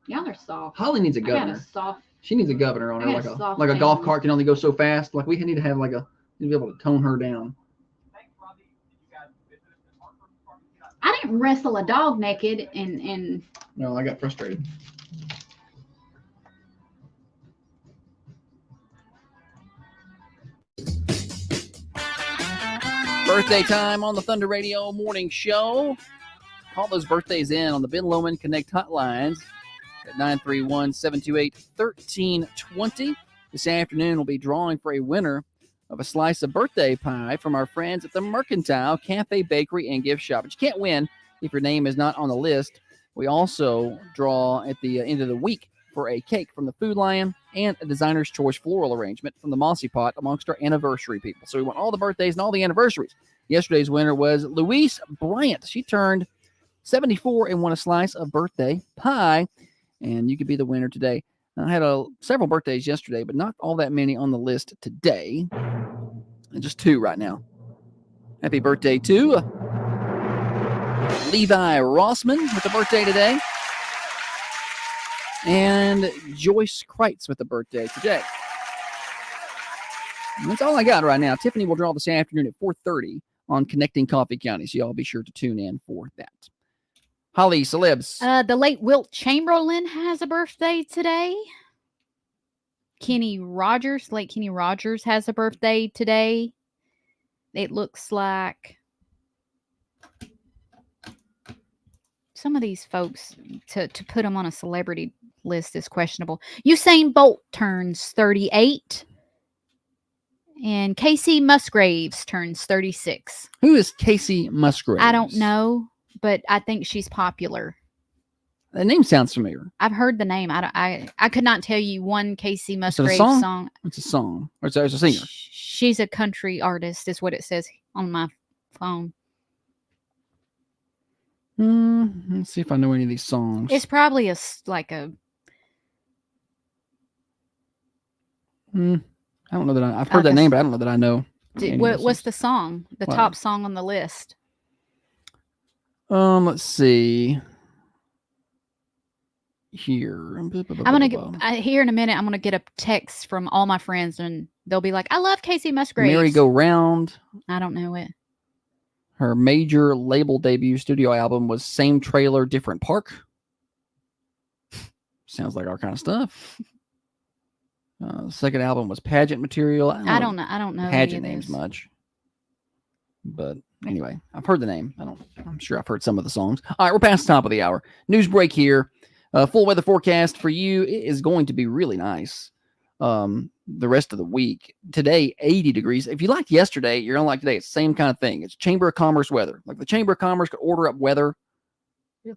Y'all are soft. Holly needs a I governor. got a soft. She needs a governor on her, I like got a a soft like a golf family. cart can only go so fast. Like we need to have like a to be able to tone her down. I didn't wrestle a dog naked and No, I got frustrated. Birthday time on the Thunder Radio Morning Show. Call those birthdays in on the Ben Lomond Connect hotlines at 931-728-1320. This afternoon, we'll be drawing for a winner of a slice of birthday pie from our friends at the Mercantile Cafe, Bakery, and Gift Shop. But you can't win if your name is not on the list. We also draw at the end of the week for a cake from the Food Lion and a designer's choice floral arrangement from the Mossy Pot amongst our anniversary people. So we want all the birthdays and all the anniversaries. Yesterday's winner was Louise Bryant. She turned 74 and won a slice of birthday pie, and you could be the winner today. I had several birthdays yesterday, but not all that many on the list today. And just two right now. Happy birthday to Levi Rossman with a birthday today. And Joyce Kreitz with a birthday today. And that's all I got right now. Tiffany will draw this afternoon at 4:30 on Connecting Coffee County, so y'all be sure to tune in for that. Holly, celebs. The late Wilt Chamberlain has a birthday today. Kenny Rogers, late Kenny Rogers has a birthday today. It looks like some of these folks, to put them on a celebrity list is questionable. Usain Bolt turns 38. And Casey Musgraves turns 36. Who is Casey Musgraves? I don't know, but I think she's popular. That name sounds familiar. I've heard the name. I could not tell you one Casey Is it a Musgraves song? song. It's a song. Or it's a singer. She's a country artist, is what it says on my phone. Let's see if I know any of these songs. It's probably a. I don't know that I've heard that name, but I don't know that I know. What's the song? The top song on the list? Let's see. Here. I'm gonna here in a minute. I'm gonna get a text from all my friends, and they'll be like, "I love Casey Musgraves." Merry-Go-Round. I don't know it. Her major label debut studio album was Same Trailer, Different Park. Sounds like our kind of stuff. The second album was Pageant Material. I don't know pageant names much. But anyway, I've heard the name. I'm sure I've heard some of the songs. All right, we're past the top of the hour. News break here. Full weather forecast for you. It is going to be really nice the rest of the week. Today, 80 degrees. If you liked yesterday, you're going to like today. It's the same kind of thing. It's Chamber of Commerce weather. Like the Chamber of Commerce could order up weather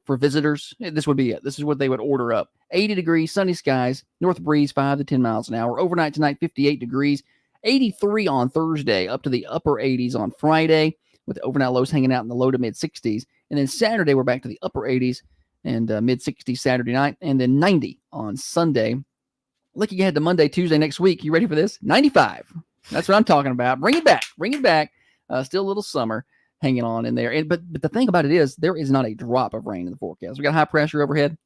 for visitors. This would be it. This is what they would order up. 80 degrees, sunny skies, north breeze 5 to 10 miles an hour. Overnight tonight, 58 degrees, 83 on Thursday, up to the upper 80s on Friday, with the overnight lows hanging out in the low to mid 60s. And then Saturday, we're back to the upper 80s and mid 60s Saturday night, and then 90 on Sunday. Looking ahead to Monday, Tuesday next week. You ready for this? 95. That's what I'm talking about. Bring it back. Bring it back. Still a little summer. hanging on in there. And but the thing about it is there is not a drop of rain in the forecast. We got high pressure overhead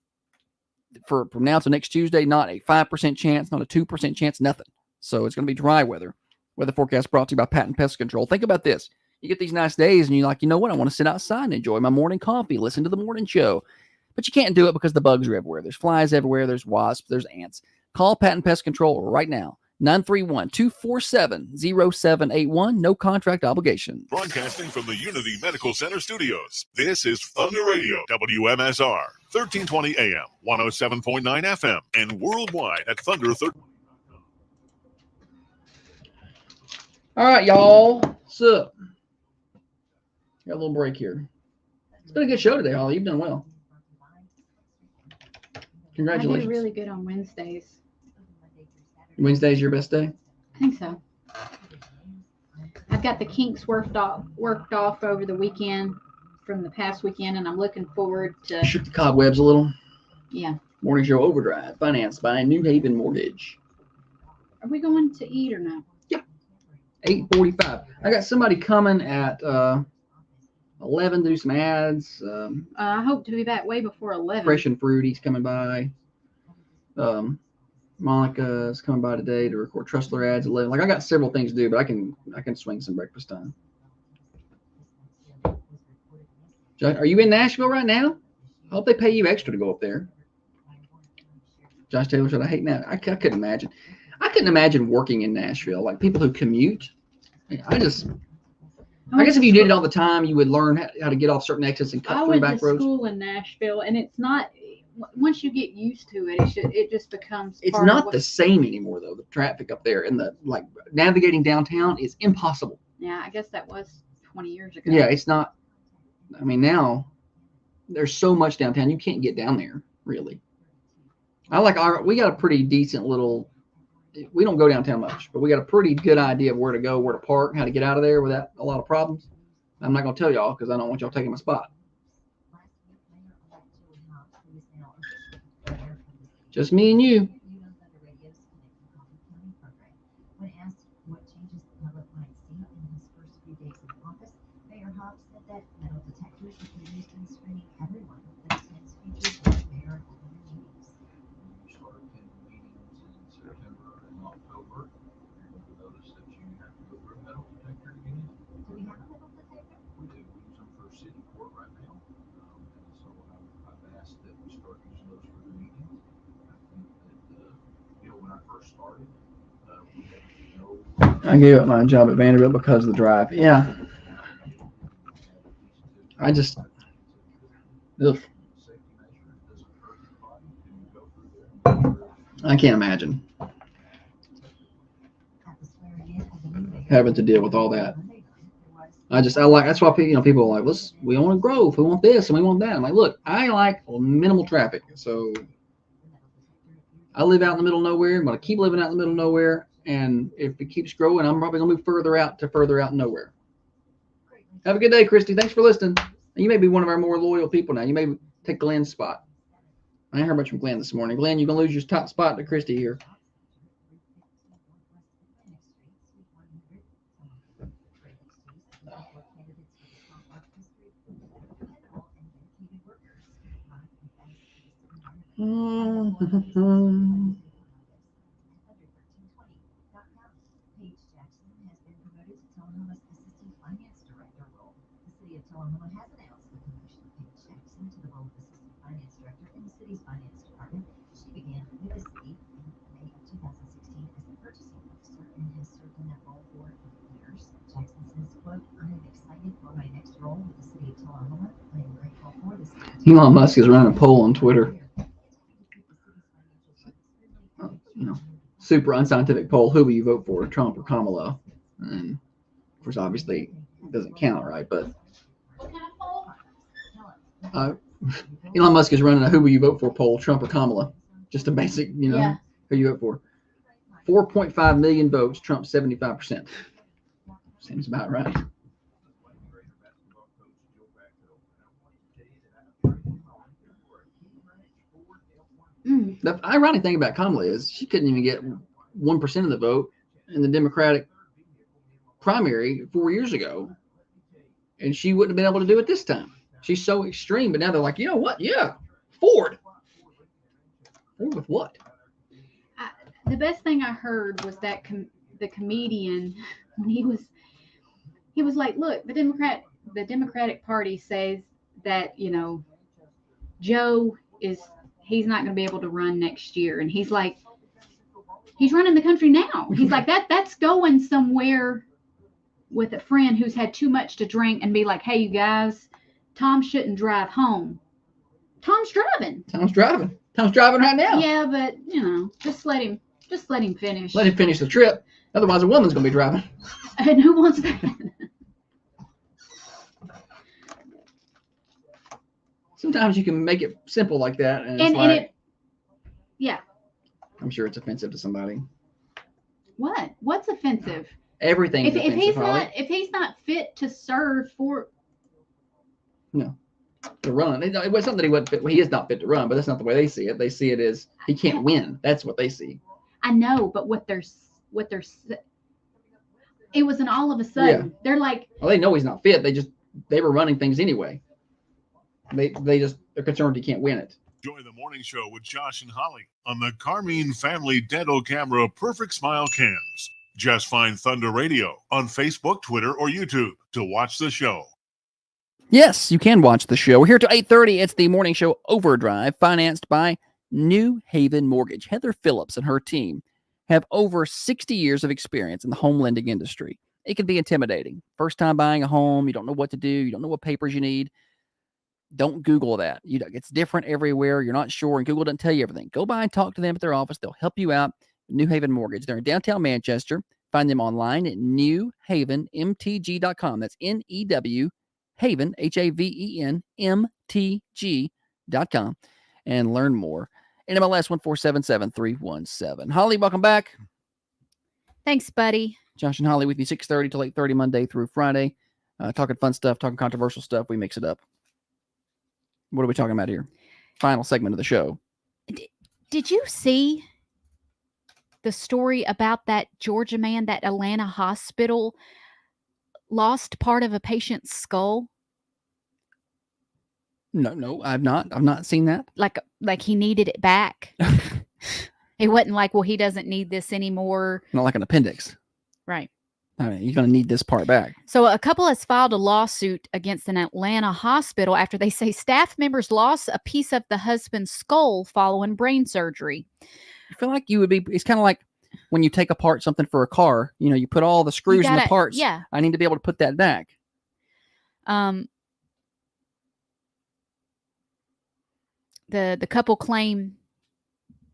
from now to next Tuesday. Not a 5% chance, not a 2% chance, nothing. So it's going to be dry weather. Weather forecast brought to you by Patent Pest Control. Think about this. You get these nice days and you're like, you know what? I want to sit outside and enjoy my morning coffee, listen to the morning show. But you can't do it because the bugs are everywhere. There's flies everywhere. There's wasps. There's ants. Call Patent Pest Control right now. 931-247-0781. No contract obligation. Broadcasting from the Unity Medical Center studios. This is Thunder Radio WMSR. 1320 AM, 107.9 FM, and worldwide at Thunder. All right, y'all. What's up? Got a little break here. It's been a good show today, Holly. You've done well. Congratulations. I do really good on Wednesdays. Wednesday's your best day? I think so. I've got the kinks worked off over the weekend from the past weekend, and I'm looking forward to Shook the cobwebs a little. Yeah. Morning Show Overdrive, financed by New Haven Mortgage. Are we going to eat or no? 8:45. I got somebody coming at 11 to do some ads. I hope to be back way before 11. Fresh and Fruity's coming by. Monica's coming by today to record Trustler ads at 11. Like, I got several things to do, but I can swing some breakfast time. Josh, are you in Nashville right now? I hope they pay you extra to go up there. Josh Taylor said, I hate that. I couldn't imagine. I couldn't imagine working in Nashville. Like, people who commute. I guess if you did it all the time, you would learn how to get off certain exits and cut through back roads. I went to school in Nashville, and it's not. Once you get used to it, it just becomes. It's not the same anymore, though. The traffic up there and navigating downtown is impossible. Yeah, I guess that was 20 years ago. Yeah, it's not. I mean, now there's so much downtown, you can't get down there really. We got a pretty decent little. We don't go downtown much, but we got a pretty good idea of where to go, where to park, how to get out of there without a lot of problems. I'm not going to tell y'all because I don't want y'all taking my spot. Just me and you. When asked what changes the public might see in his first few days in office, Mayor Hobbs said that metal detectors would be used in screening everyone that attends future mayor meetings. You start attending meetings in September and October, you're going to notice that you have to go through a metal detector to get in. Do we have a metal detector? We do. We use them for city court right now. And so I've asked that we start using those for the meetings. I think that, when I first started, we had no. I gave up my job at Vanderbilt because of the drive. Yeah. I just. Ugh. I can't imagine having to deal with all that. That's why people are like, we want growth, we want this, and we want that. I'm like, look, I like minimal traffic, so I live out in the middle of nowhere. I'm going to keep living out in the middle of nowhere, and if it keeps growing, I'm probably going to move further out nowhere. Have a good day, Christy. Thanks for listening. You may be one of our more loyal people now. You may take Glenn's spot. I ain't heard much from Glenn this morning. Glenn, you're going to lose your top spot to Christy here. Oklahoma has announced the promotion of Paige Jackson to the role of Assistant Finance Director in the city's finance department. She began with the city in May of 2016 as a purchasing officer and has served in that role for 8 years. Jackson says, quote, I am excited for my next role with the city of Tullahoma. I am grateful for this. Elon Musk is running a poll on Twitter. Super unscientific poll. Who will you vote for, Trump or Kamala? And of course, obviously, it doesn't count, right? But Elon Musk is running a who will you vote for poll, Trump or Kamala? Just a basic, who you vote for. 4.5 million votes, Trump 75%. Seems about right. The ironic thing about Kamala is she couldn't even get 1% of the vote in the Democratic primary 4 years ago. and she wouldn't have been able to do it this time. She's so extreme, but now they're like, you know what? Yeah, Ford. Ford with what? The best thing I heard was that the comedian, when he was like, look, the Democratic Party says that, Joe he's not going to be able to run next year. And he's like, he's running the country now. He's like, that's going somewhere with a friend who's had too much to drink and be like, hey, you guys, Tom shouldn't drive home. Tom's driving. Tom's driving right now. Yeah, but, just let him finish. Let him finish the trip. Otherwise, a woman's going to be driving. And who wants that? Sometimes you can make it simple like that. Yeah. I'm sure it's offensive to somebody. What? What's offensive? Everything. If he's not fit to serve for. No. To run. It was something he wasn't fit. Well, he is not fit to run, but that's not the way they see it. They see it as he can't win. That's what they see. I know, but it was an all of a sudden. Yeah. They're like. Well, they know he's not fit. They were running things anyway. They're concerned he can't win it. Enjoy the morning show with Josh and Holly on the Carmine Family Dental Camera Perfect Smile Cams. Just find Thunder Radio on Facebook, Twitter, or YouTube to watch the show. Yes, you can watch the show. We're here till 8:30. It's the morning show Overdrive, financed by New Haven Mortgage. Heather Phillips and her team have over 60 years of experience in the home lending industry. It can be intimidating. First time buying a home, you don't know what to do. You don't know what papers you need. Don't Google that. It's different everywhere. You're not sure, and Google doesn't tell you everything. Go by and talk to them at their office. They'll help you out. New Haven Mortgage. They're in downtown Manchester. Find them online at newhavenmtg.com. That's N-E-W, Haven, Haven, MTG.com, and learn more. NMLS 1477317. Holly, welcome back. Thanks, buddy. Josh and Holly with you 6:30 to 8:30 Monday through Friday. Talking fun stuff, talking controversial stuff. We mix it up. What are we talking about here? Final segment of the show. Did you see the story about that Georgia man, that Atlanta hospital lost part of a patient's skull? No, I've not seen that. Like he needed it back. It wasn't like, well, he doesn't need this anymore. Not like an appendix. Right. I mean, you're going to need this part back. So a couple has filed a lawsuit against an Atlanta hospital after they say staff members lost a piece of the husband's skull following brain surgery. I feel like it's kind of like when you take apart something for a car, you put all the screws and the parts. Yeah. I need to be able to put that back. The couple claim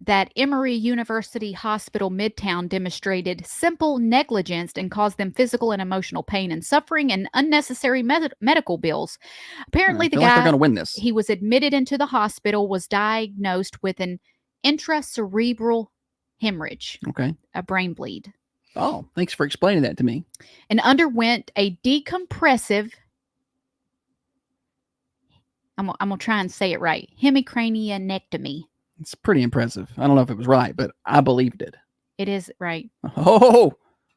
that Emory University Hospital Midtown demonstrated simple negligence and caused them physical and emotional pain and suffering and unnecessary medical bills. Apparently, the guy, like they're gonna win this. He was admitted into the hospital, was diagnosed with an intracerebral hemorrhage, a brain bleed. Oh, thanks for explaining that to me. And underwent a decompressive, I'm going to try and say it right, hemicraniectomy. It's pretty impressive. I don't know if it was right, but I believed it. It is right. Oh!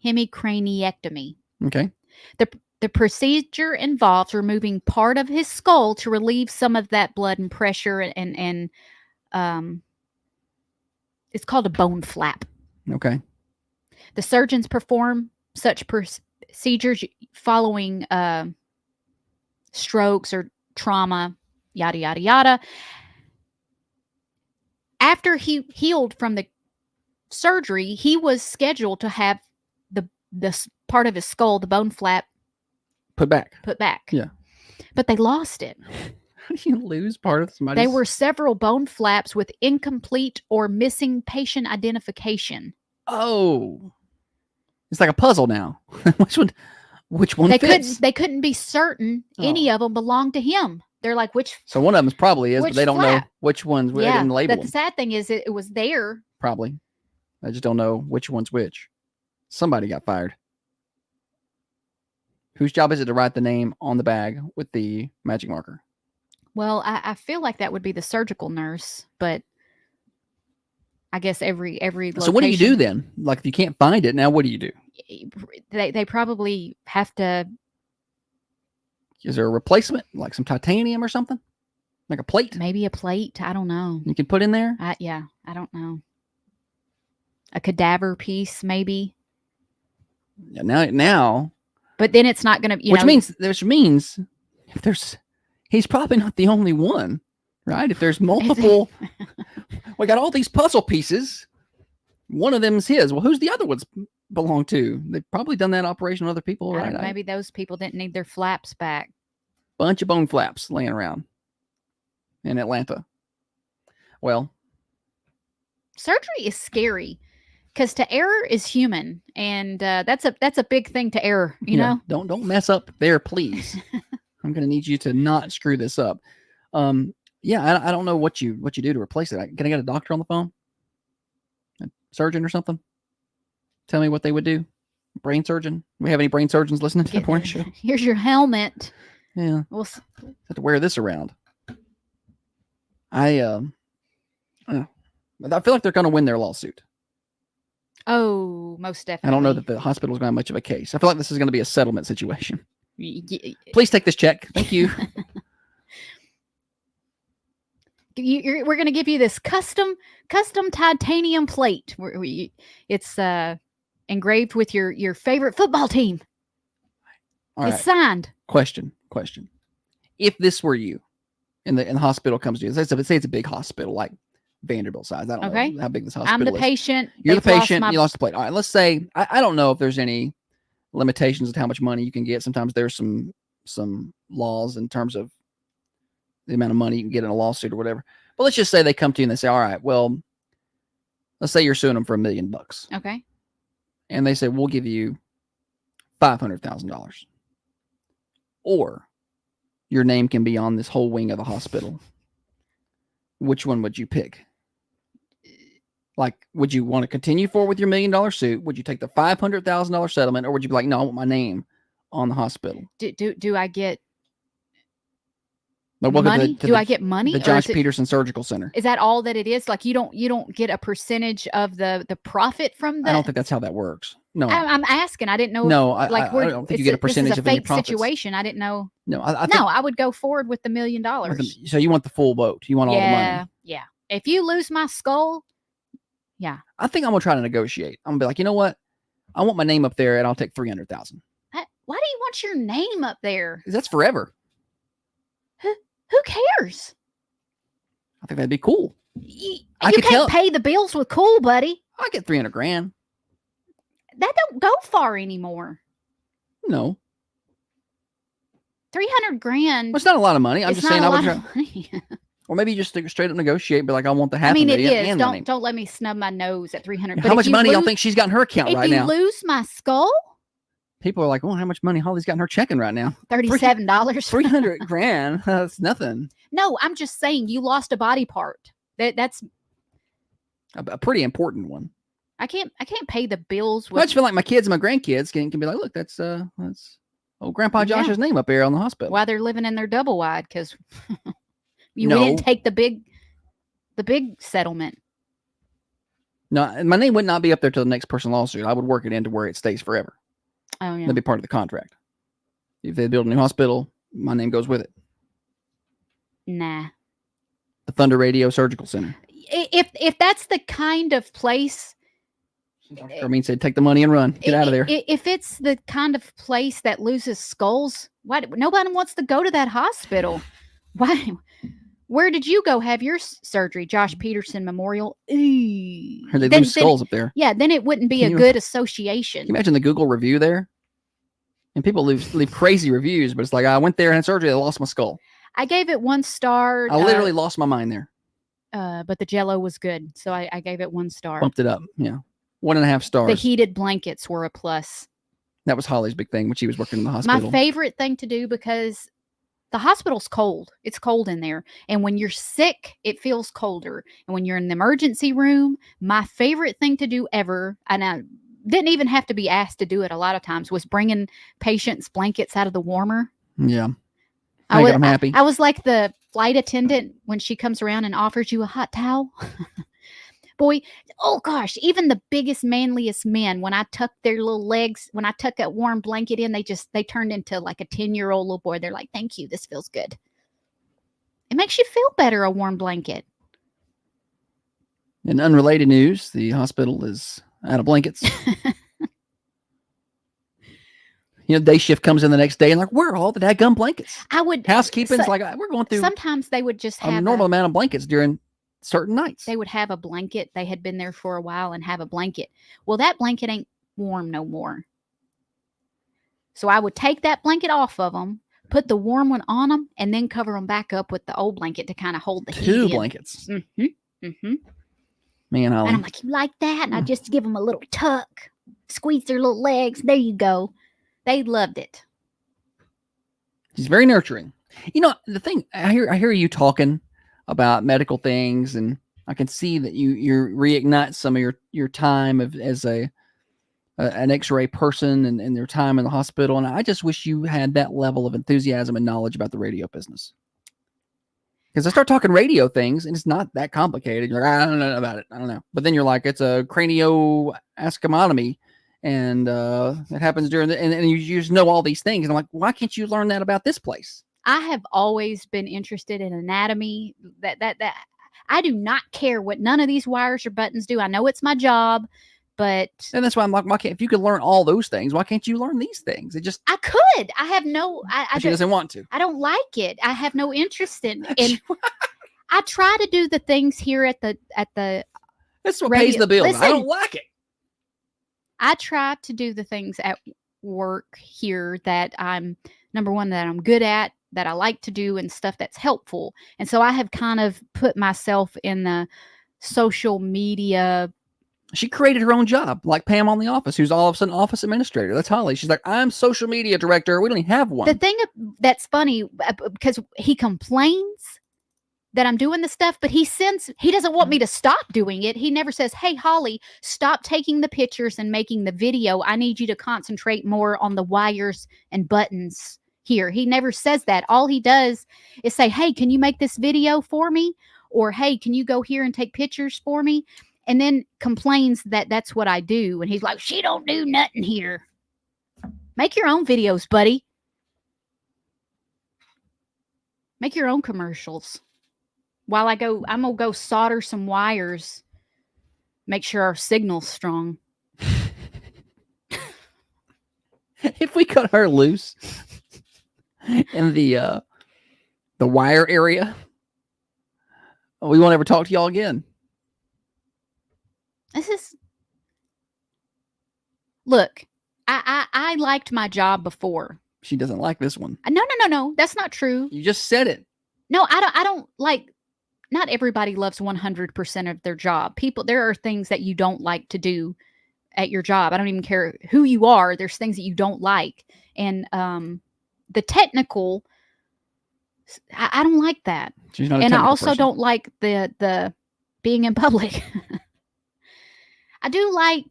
Hemicraniectomy. Okay. The procedure involves removing part of his skull to relieve some of that blood and pressure, and it's called a bone flap. Okay. The surgeons perform such procedures following strokes or trauma, yada, yada, yada. After he healed from the surgery, he was scheduled to have the part of his skull, the bone flap, put back. Yeah. But they lost it. How do you lose part of somebody's? There were several bone flaps with incomplete or missing patient identification. Oh. It's like a puzzle now. Which one fits? They couldn't be certain any of them belonged to him. They're like, So one of them probably is, but they don't know which ones. They didn't label them. The sad thing is it was there. Probably. I just don't know which one's which. Somebody got fired. Whose job is it to write the name on the bag with the magic marker? Well, I feel like that would be the surgical nurse, but I guess every location. So what do you do then? Like if you can't find it, now what do you do? They probably have to Is there a replacement, like some titanium or something? Like a plate? Maybe a plate. I don't know. You can put in there? Yeah, I don't know. A cadaver piece, maybe. Yeah, now. But then it's not going to, which means if he's probably not the only one, right? If there's multiple, we got all these puzzle pieces. One of them is his. Well, who's the other ones belong to? They've probably done that operation on other people, right? Maybe those people didn't need their flaps back. Bunch of bone flaps laying around in Atlanta. Well, surgery is scary because to err is human, and that's a big thing to err. You know, don't mess up there, please. I'm gonna need you to not screw this up. I don't know what you do to replace it. Can I get a doctor on the phone? A surgeon or something? Tell me what they would do. Brain surgeon? Do we have any brain surgeons listening to the morning show? Here's your helmet. Yeah. We'll have to wear this around. I feel like they're going to win their lawsuit. Oh, most definitely. I don't know that the hospital's going to have much of a case. I feel like this is going to be a settlement situation. Please take this check. Thank you. We're going to give you this custom titanium plate. It's engraved with your favorite football team. All it's right. signed. Question. If this were you, and the hospital comes to you, say it's a big hospital like Vanderbilt size. I don't know how big this hospital is. I'm the patient. You're the patient. You lost the plate. All right. Let's say I don't know if there's any limitations of how much money you can get. Sometimes there's some laws in terms of the amount of money you can get in a lawsuit or whatever. But let's just say they come to you and they say, all right, well, let's say you're suing them for $1 million. Okay. And they say, we'll give you $500,000. Or your name can be on this whole wing of the hospital. Which one would you pick? Like, would you want to continue forward with your $1 million suit? Would you take the $500,000 settlement? Or would you be like, no, I want my name on the hospital? Do I get Like, money? Do I get money? The Josh Peterson Surgical Center. Is that all that it is? Like you don't get a percentage of the profit from the. I don't think that's how that works. No, I'm asking. I didn't know. No, I don't think you get a percentage of any profits. Situation. I didn't know. No, I would go forward with the $1 million. So you want the full vote? You want all the money? Yeah. If you lose my skull, yeah. I think I'm gonna try to negotiate. I'm gonna be like, you know what? I want my name up there, and I'll take $300,000. Why do you want your name up there? Because that's forever. Who cares? I think that'd be cool. You can't pay the bills with cool, buddy. I get $300,000. That don't go far anymore. No. $300,000. Well, it's not a lot of money. I'm just saying I would try. Money. Or maybe you just straight up negotiate, be like, I want the half. I mean, of it is. And Don't let me snub my nose at $300,000. How much money y'all think she's got in her account right now? If you lose my skull, people are like, "Oh, how much money Holly's got in her checking right now?" $37. $300,000. That's nothing. No, I'm just saying you lost a body part. That's a pretty important one. I can't pay the bills. I just feel like my kids and my grandkids can be like, look, that's Grandpa Josh's name up there on the hospital. While they're living in their double wide because we didn't take the big settlement. No, my name would not be up there till the next person lawsuit. I would work it into where it stays forever. Oh yeah, that'd be part of the contract. If they build a new hospital, my name goes with it. Nah. The Thunder Radio Surgical Center. If that's the kind of place. I mean, say take the money and run. Get out of there. If it's the kind of place that loses skulls, why nobody wants to go to that hospital? Why? Where did you go have your surgery? Josh Peterson Memorial. Or they lose skulls up there. Yeah, then it wouldn't be a good association. Can you imagine the Google review there? And people leave crazy reviews, but it's like, I went there and had surgery. I lost my skull. I gave it 1 star. I literally lost my mind there. But the Jell-O was good, so I gave it 1 star. Bumped it up. Yeah. 1.5 stars. The heated blankets were a plus. That was Holly's big thing when she was working in the hospital. My favorite thing to do, because the hospital's cold. It's cold in there. And when you're sick, it feels colder. And when you're in the emergency room, my favorite thing to do ever, and I didn't even have to be asked to do it a lot of times, was bringing patients' blankets out of the warmer. Yeah. I'm happy. I was like the flight attendant when she comes around and offers you a hot towel. Boy, oh gosh, even the biggest, manliest men, when I tuck their little legs, when I tuck that warm blanket in, they turned into like a 10-year-old little boy. They're like, thank you. This feels good. It makes you feel better, a warm blanket. In unrelated news, the hospital is out of blankets. Day shift comes in the next day and like, where are all the dadgum blankets? Housekeeping's like, we're going through. Sometimes they would just have a normal amount of blankets during certain nights. They would have a blanket. They had been there for a while and have a blanket. Well, that blanket ain't warm no more. So I would take that blanket off of them, put the warm one on them, and then cover them back up with the old blanket to kind of hold the heat. 2 blankets. Mm-hmm. Mm-hmm. Man, Holly. And I'm like, you like that? And I just give them a little tuck, squeeze their little legs. There you go. They loved it. She's very nurturing. The thing I hear you talking about medical things, and I can see that you reignite some of your time as an X-ray person and their time in the hospital. And I just wish you had that level of enthusiasm and knowledge about the radio business. Because I start talking radio things, and it's not that complicated. You're like, I don't know about it. I don't know. But then you're like, it's a cranioascomotomy, and it happens during and you just know all these things. And I'm like, why can't you learn that about this place? I have always been interested in anatomy. That I do not care what none of these wires or buttons do. I know it's my job, but and that's why I'm like, why can't, if you could learn all those things, why can't you learn these things? I could. I have no. She doesn't want to. I don't like it. I have no interest in. I try to do the things here at the. That's what pays the bills. Listen, I don't like it. I try to do the things at work here that I'm number one, that I'm good at, that I like to do, and stuff that's helpful. And so I have kind of put myself in the social media. She created her own job, like Pam on The Office, who's all of a sudden office administrator. That's Holly. She's like, I'm social media director. We don't even have one. The thing that's funny, because he complains that I'm doing the stuff, but he doesn't want me to stop doing it. He never says, hey, Holly, stop taking the pictures and making the video. I need you to concentrate more on the wires and buttons here. He never says that. All he does is say, hey, can you make this video for me? Or, hey, can you go here and take pictures for me? And then complains that that's what I do. And he's like, she don't do nothing here. Make your own videos, buddy. Make your own commercials. While I'm going to go solder some wires, make sure our signal's strong. If we cut her loose in the wire area, we won't ever talk to y'all again. Look, I liked my job before. She doesn't like this one. No. That's not true. You just said it. No, I don't like. Not everybody loves 100% of their job. There are things that you don't like to do at your job. I don't even care who you are. There's things that you don't like. And the technical, I don't like that. She's not a and I technical also person. don't like the being in public. I do like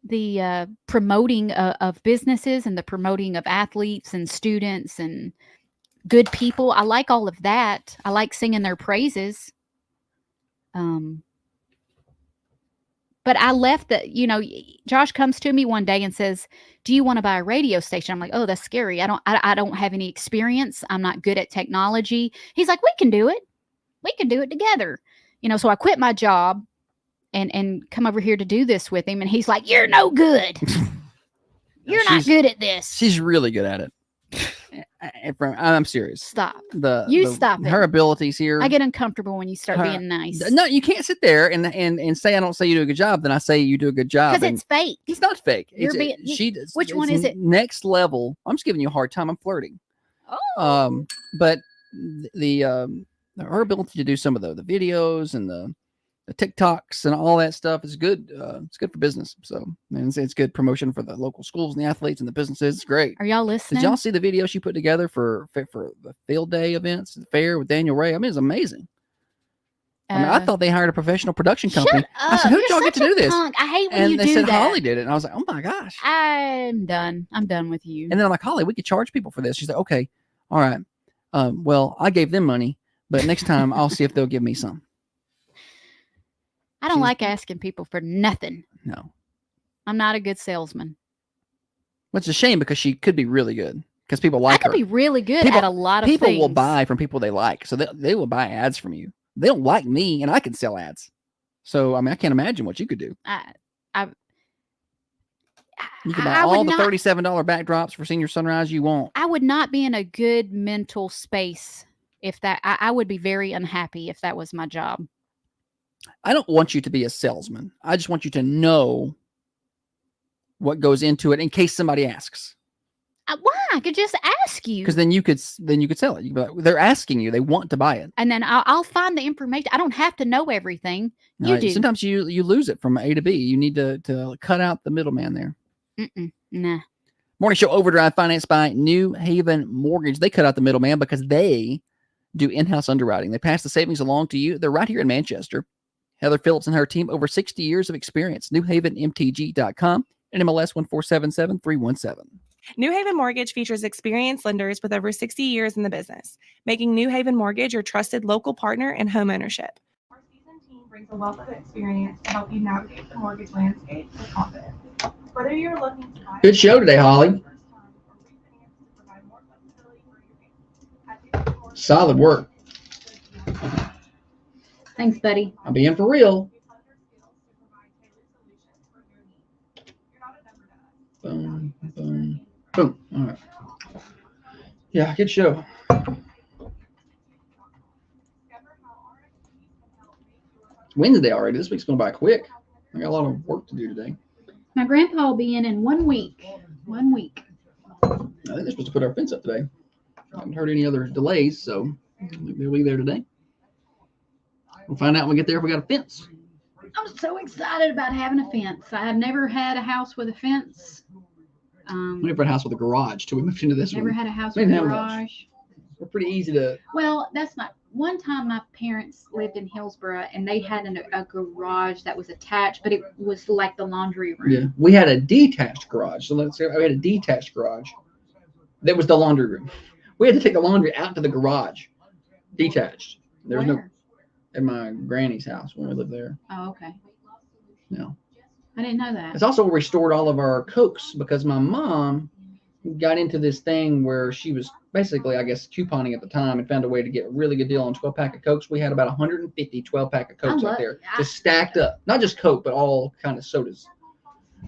the promoting of businesses and the promoting of athletes and students and good people. I like all of that. I like singing their praises. But I left Josh comes to me one day and says, do you want to buy a radio station? I'm like, oh, that's scary. I don't have any experience. I'm not good at technology. He's like, we can do it. We can do it together. So I quit my job and come over here to do this with him. And he's like, you're no good. You're not good at this. She's really good at it. I'm serious. Stop. Stop it. Her abilities here. I get uncomfortable when you start being nice. No, you can't sit there and say I don't say you do a good job. Then I say you do a good job. Because it's fake. It's not fake. Which one is it? Next level. I'm just giving you a hard time. I'm flirting. Oh. But her ability to do some of the videos and the TikToks and all that stuff is good. It's good for business. So it's good promotion for the local schools and the athletes and the businesses. It's great. Are y'all listening? Did y'all see the video she put together for the field day events, the fair with Daniel Ray? I mean, it's amazing. I thought they hired a professional production company. I said, who did y'all get to do this? Punk. I hate when and you they do said that. Holly did it. And I was like, oh my gosh. I'm done. I'm done with you. And then I'm like, Holly, we could charge people for this. She's like, okay, all right. Well, I gave them money, but next time I'll see if they'll give me some. I don't like asking people for nothing. No. I'm not a good salesman. Which is a shame because she could be really good. Because people like her. I could be really good at a lot of people things. will buy from people they like. So they will buy ads from you. They don't like me, and I can sell ads. So, I mean, I can't imagine what you could do. You can buy all the $37 backdrops for Senior Sunrise you want. I would not be in a good mental space if that. I would be very unhappy if that was my job. I don't want you to be a salesman. I just want you to know what goes into it in case somebody asks. Why? I could just ask you. Because then you could sell it. You could be like, they're asking you. They want to buy it. And then I'll find the information. I don't have to know everything. You do. Sometimes you lose it from A to B. You need to cut out the middleman there. Nah. Morning Show Overdrive financed by New Haven Mortgage. They cut out the middleman because they do in-house underwriting. They pass the savings along to you. They're right here in Manchester. Heather Phillips and her team, over 60 years of experience. NewHavenMTG.com and MLS 1477317. New Haven Mortgage features experienced lenders with over 60 years in the business, making New Haven Mortgage your trusted local partner in home ownership. Our seasoned team brings a wealth of experience to help you navigate the mortgage landscape with confidence. Whether you're looking to buy Good show today, Holly. Solid work. Thanks, buddy. I'm being for real. Boom, boom, boom. All right. Yeah, good show. It's Wednesday already. This week's going by quick. I got a lot of work to do today. My grandpa will be in 1 week. 1 week. I think they're supposed to put our fence up today. I haven't heard any other delays, so maybe we'll be there today. We'll find out when we get there if we got a fence. I'm so excited about having a fence. I have never had a house with a fence. We never had a house with a garage till we moved into this one. Never had a house with a garage. We're pretty easy to. Well, that's not. One time my parents lived in Hillsborough and they had a garage that was attached, but it was like the laundry room. Yeah, we had a detached garage. So let's say we had a detached garage. That was the laundry room. We had to take the laundry out to the garage, detached. There was no at my granny's house when we lived there. Oh, okay. No. I didn't know that. It's also where we stored all of our Cokes because my mom got into this thing where she was basically, I guess, couponing at the time and found a way to get a really good deal on 12-pack of Cokes. We had about 150 12-pack of Cokes out there, just stacked up. Not just Coke, but all kind of sodas.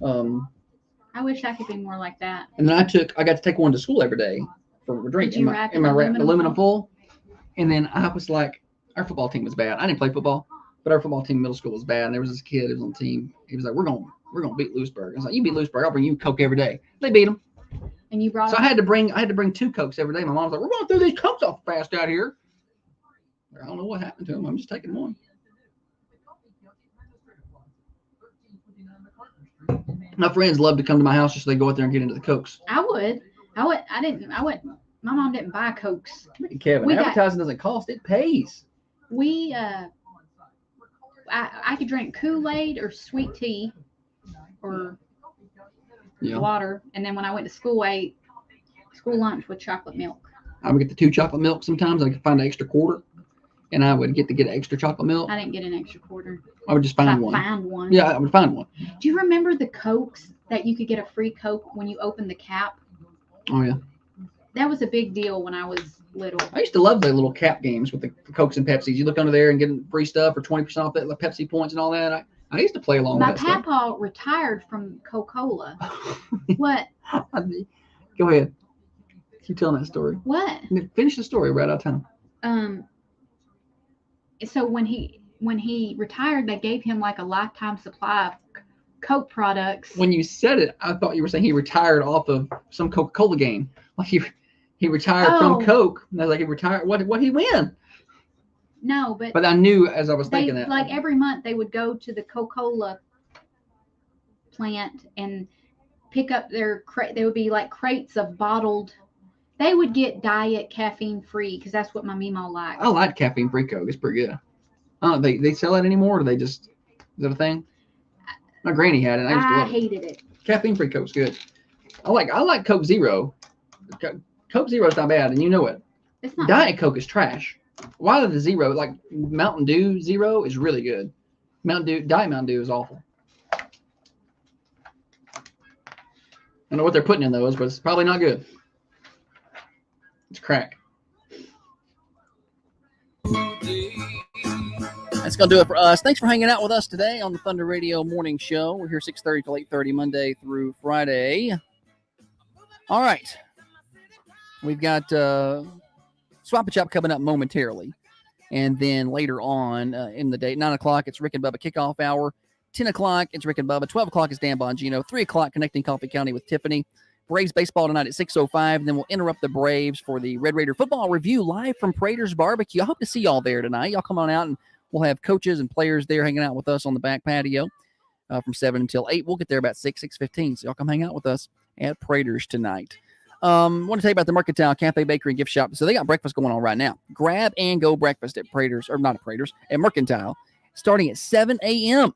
I wish I could be more like that. And then I got to take one to school every day for a drink in my aluminum foil. And then I was like, our football team was bad. I didn't play football, but our football team in middle school was bad. And there was this kid who was on the team. He was like, we're gonna beat Lewisburg. I was like, you beat Lewisburg, I'll bring you Coke every day. They beat them. And you brought. So I had to bring 2 Cokes every day. My mom was like, we're going through these Cokes off fast out here. I don't know what happened to them. I'm just taking one. My friends love to come to my house just so they go out there and get into the Cokes. I would. My mom didn't buy Cokes. Kevin, advertising doesn't cost, it pays. I could drink Kool-Aid or sweet tea or water. And then when I went to school, I ate school lunch with chocolate milk. I would get the 2 chocolate milk sometimes. I could find an extra quarter. And I would get an extra chocolate milk. I didn't get an extra quarter. I would just find one. Find one. Yeah, I would find one. Do you remember the Cokes that you could get a free Coke when you opened the cap? Oh, yeah. That was a big deal when I was little. I used to love the little cap games with the Cokes and Pepsis. You look under there and get free stuff for 20% off that, like Pepsi points and all that. I used to play along with that stuff. My papa retired from Coca-Cola. What? Go ahead. Keep telling that story. What? Finish the story. We're out of time. So when he retired, they gave him like a lifetime supply of Coke products. When you said it, I thought you were saying he retired off of some Coca-Cola game. Like he retired from Coke. And I was like, he retired. What he win? No, but I knew as I was thinking that. Like every month they would go to the Coca-Cola plant and pick up their there would be like crates of bottled. They would get diet caffeine free because that's what my Meemaw likes. I like caffeine free Coke. It's pretty good. They sell it anymore? Or do they just, is that a thing? My granny had it. I hated it. Caffeine free Coke's good. I like Coke Zero. Coke Zero's not bad, and you know it. It's not Diet Coke is trash. Why the Zero, like Mountain Dew Zero, is really good. Mountain Dew, Diet Mountain Dew is awful. I don't know what they're putting in those, but it's probably not good. It's crack. That's going to do it for us. Thanks for hanging out with us today on the Thunder Radio Morning Show. We're here 6:30 till 8:30 Monday through Friday. All right. We've got Swap and Chop coming up momentarily. And then later on in the day, 9 o'clock, it's Rick and Bubba kickoff hour. 10 o'clock, it's Rick and Bubba. 12 o'clock is Dan Bongino. 3 o'clock, Connecting Coffee County with Tiffany. Braves baseball tonight at 6:05. And then we'll interrupt the Braves for the Red Raider football review live from Prater's Barbecue. I hope to see y'all there tonight. Y'all come on out, and we'll have coaches and players there hanging out with us on the back patio from 7 until 8. We'll get there about 6:15. So y'all come hang out with us at Prater's tonight. I want to tell you about the Mercantile Cafe, Bakery, and Gift Shop. So they got breakfast going on right now. Grab and go breakfast at Prater's, or not at Prater's, at Mercantile, starting at 7 a.m.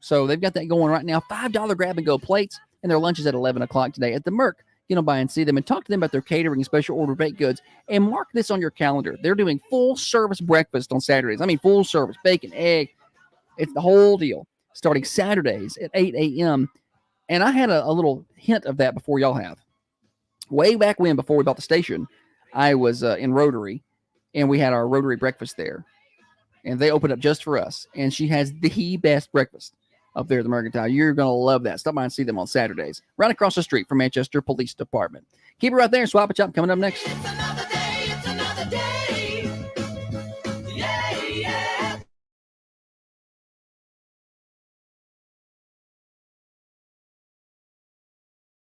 So they've got that going right now. $5 grab and go plates, and their lunch is at 11 o'clock today at the Merc. Get on by and see them and talk to them about their catering and special order baked goods. And mark this on your calendar. They're doing full service breakfast on Saturdays. I mean, full service, bacon, egg. It's the whole deal. Starting Saturdays at 8 a.m. And I had a little hint of that before y'all have. Way back when, before we bought the station, I was in Rotary, and we had our Rotary breakfast there. And they opened up just for us. And she has the best breakfast up there at the Mercantile. You're going to love that. Stop by and see them on Saturdays. Right across the street from Manchester Police Department. Keep it right there. Swap and Chop coming up next.